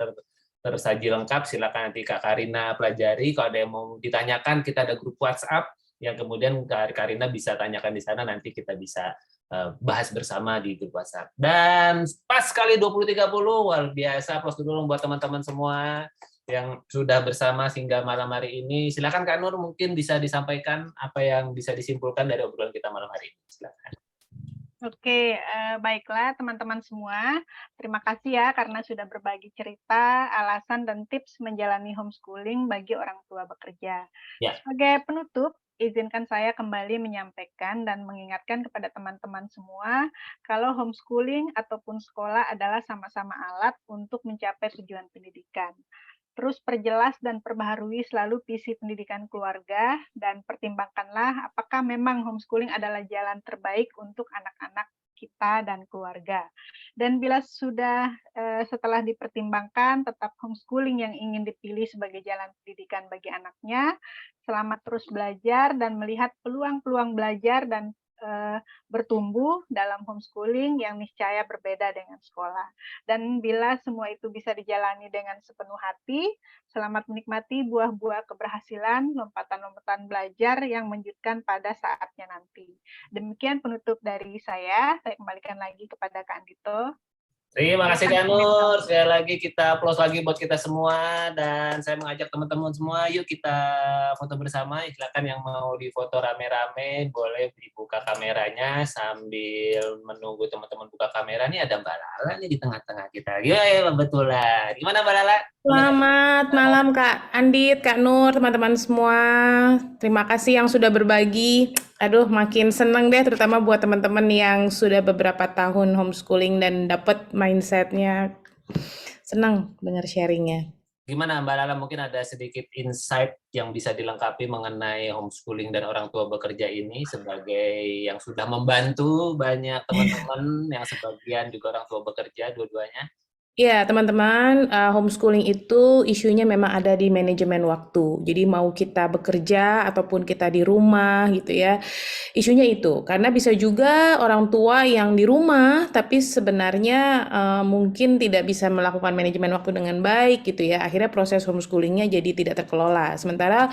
tersaji lengkap. Silakan nanti Kak Karina pelajari. Kalau ada yang mau ditanyakan, kita ada grup WhatsApp yang kemudian Kak Karina bisa tanyakan di sana, nanti kita bisa bahas bersama di grup WhatsApp. Dan pas sekali 20.30, luar biasa. Aplaus dulu buat teman-teman semua yang sudah bersama hingga malam hari ini. Silakan Kak Nur, mungkin bisa disampaikan apa yang bisa disimpulkan dari obrolan kita malam hari ini. Silakan.
Oke, baiklah teman-teman semua. Terima kasih ya karena sudah berbagi cerita, alasan, dan tips menjalani homeschooling bagi orang tua bekerja.
Ya.
Sebagai penutup, izinkan saya kembali menyampaikan dan mengingatkan kepada teman-teman semua kalau homeschooling ataupun sekolah adalah sama-sama alat untuk mencapai tujuan pendidikan. Terus perjelas dan perbaharui selalu visi pendidikan keluarga dan pertimbangkanlah apakah memang homeschooling adalah jalan terbaik untuk anak-anak kita dan keluarga. Dan bila sudah setelah dipertimbangkan tetap homeschooling yang ingin dipilih sebagai jalan pendidikan bagi anaknya, selamat terus belajar dan melihat peluang-peluang belajar dan bertumbuh dalam homeschooling yang niscaya berbeda dengan sekolah. Dan bila semua itu bisa dijalani dengan sepenuh hati, selamat menikmati buah-buah keberhasilan, lompatan-lompatan belajar yang menunjukkan pada saatnya nanti. Demikian penutup dari saya kembalikan lagi kepada Kak Andito.
Terima kasih Kak Nur. Sekali lagi kita applause lagi buat kita semua, dan saya mengajak teman-teman semua, yuk kita foto bersama. Silakan yang mau difoto rame-rame boleh dibuka kameranya sambil menunggu teman-teman buka kamera. Nih ada Mbak Lala nih di tengah-tengah kita. Ya, kebetulan. Gimana Mbak Lala?
Selamat malam Kak Andit, Kak Nur, teman-teman semua. Terima kasih yang sudah berbagi. Aduh, makin senang deh, terutama buat teman-teman yang sudah beberapa tahun homeschooling dan dapat mindset-nya. Senang dengar sharingnya.
Gimana Mbak Lala, mungkin ada sedikit insight yang bisa dilengkapi mengenai homeschooling dan orang tua bekerja ini sebagai yang sudah membantu banyak teman-teman yang sebagian juga orang tua bekerja dua-duanya?
Ya, teman-teman, homeschooling itu isunya memang ada di manajemen waktu. Jadi mau kita bekerja ataupun kita di rumah gitu ya, isunya itu. Karena bisa juga orang tua yang di rumah tapi sebenarnya mungkin tidak bisa melakukan manajemen waktu dengan baik gitu ya. Akhirnya proses homeschoolingnya jadi tidak terkelola. Sementara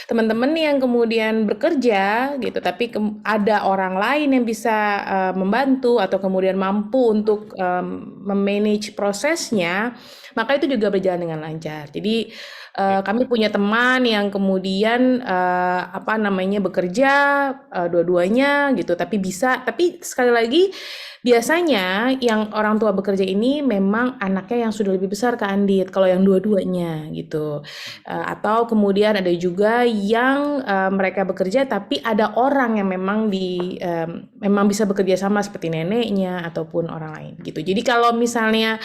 teman-teman yang kemudian bekerja gitu, tapi ada orang lain yang bisa membantu atau kemudian mampu untuk memanage prosesnya, maka itu juga berjalan dengan lancar. Jadi kami punya teman yang kemudian bekerja dua-duanya gitu, tapi sekali lagi biasanya yang orang tua bekerja ini memang anaknya yang sudah lebih besar Kak Andit, kalau yang dua-duanya gitu. Atau kemudian ada juga yang mereka bekerja tapi ada orang yang memang memang bisa bekerja sama seperti neneknya ataupun orang lain gitu. Jadi kalau misalnya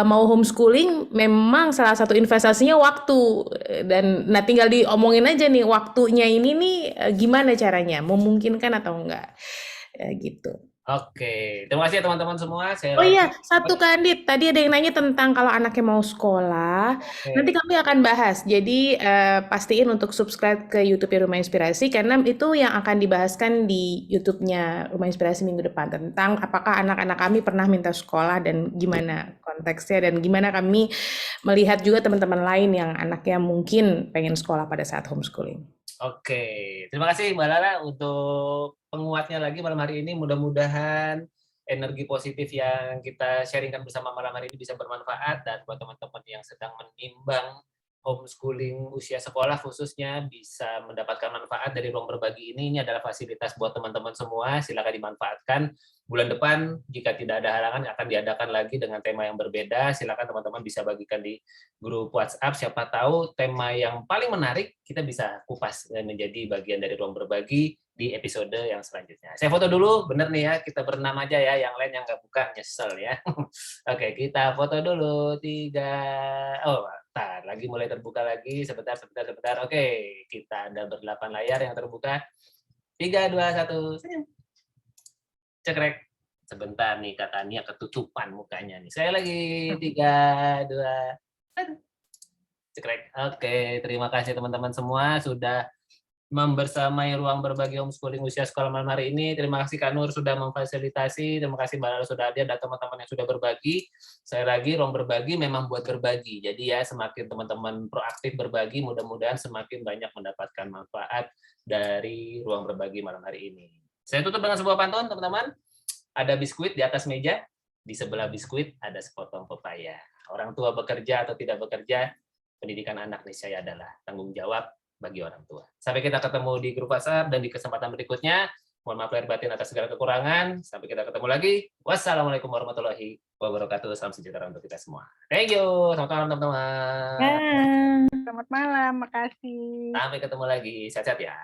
mau homeschooling memang salah satu investasinya waktu, dan tinggal diomongin aja nih waktunya ini nih gimana caranya, memungkinkan atau enggak gitu.
Oke, terima kasih teman-teman semua.
Iya, satu Kak Andit, tadi ada yang nanya tentang kalau anaknya mau sekolah. Nanti kami akan bahas. Jadi pastiin untuk subscribe ke YouTube Rumah Inspirasi karena itu yang akan dibahaskan di YouTube-nya Rumah Inspirasi minggu depan tentang apakah anak-anak kami pernah minta sekolah dan gimana konteksnya dan gimana kami melihat juga teman-teman lain yang anaknya mungkin pengen sekolah pada saat homeschooling.
Oke, terima kasih Mbak Lala untuk penguatnya lagi malam hari ini. Mudah-mudahan energi positif yang kita sharingkan bersama malam hari ini bisa bermanfaat, dan buat teman-teman yang sedang menimbang homeschooling usia sekolah khususnya bisa mendapatkan manfaat dari ruang berbagi ini. Ini adalah fasilitas buat teman-teman semua, silakan dimanfaatkan. Bulan depan jika tidak ada halangan akan diadakan lagi dengan tema yang berbeda. Silakan teman-teman bisa bagikan di grup WhatsApp, siapa tahu tema yang paling menarik kita bisa kupas dan menjadi bagian dari ruang berbagi di episode yang selanjutnya. Saya foto dulu, bener nih ya, kita berenam aja ya, yang lain yang nggak buka nyesel ya. Oke, kita foto dulu, 3, lagi mulai terbuka lagi, sebentar. Oke, kita ada berdelapan layar yang terbuka. 3, 2, 1, senyum. Cekrek. Sebentar nih, katanya ketutupan mukanya nih. Saya lagi, 3, 2, 1. Cekrek. Oke, terima kasih teman-teman semua sudah membersamai ruang berbagi homeschooling usia sekolah malam hari ini. Terima kasih Kak Nur sudah memfasilitasi, terima kasih Mbak Nara sudah hadir dan teman-teman yang sudah berbagi. Saya lagi, ruang berbagi memang buat berbagi. Jadi ya semakin teman-teman proaktif berbagi, mudah-mudahan semakin banyak mendapatkan manfaat dari ruang berbagi malam hari ini. Saya tutup dengan sebuah pantun, teman-teman. Ada biskuit di atas meja, di sebelah biskuit ada sepotong pepaya. Orang tua bekerja atau tidak bekerja, pendidikan anak niscaya adalah tanggung jawab bagi orang tua. Sampai kita ketemu di grup WhatsApp dan di kesempatan berikutnya. Mohon maaf lahir batin atas segala kekurangan. Sampai kita ketemu lagi. Wassalamualaikum warahmatullahi wabarakatuh. Salam sejahtera untuk kita semua. Thank you. Selamat malam teman-teman.
Selamat malam, makasih.
Sampai ketemu lagi. Sehat-sehat ya.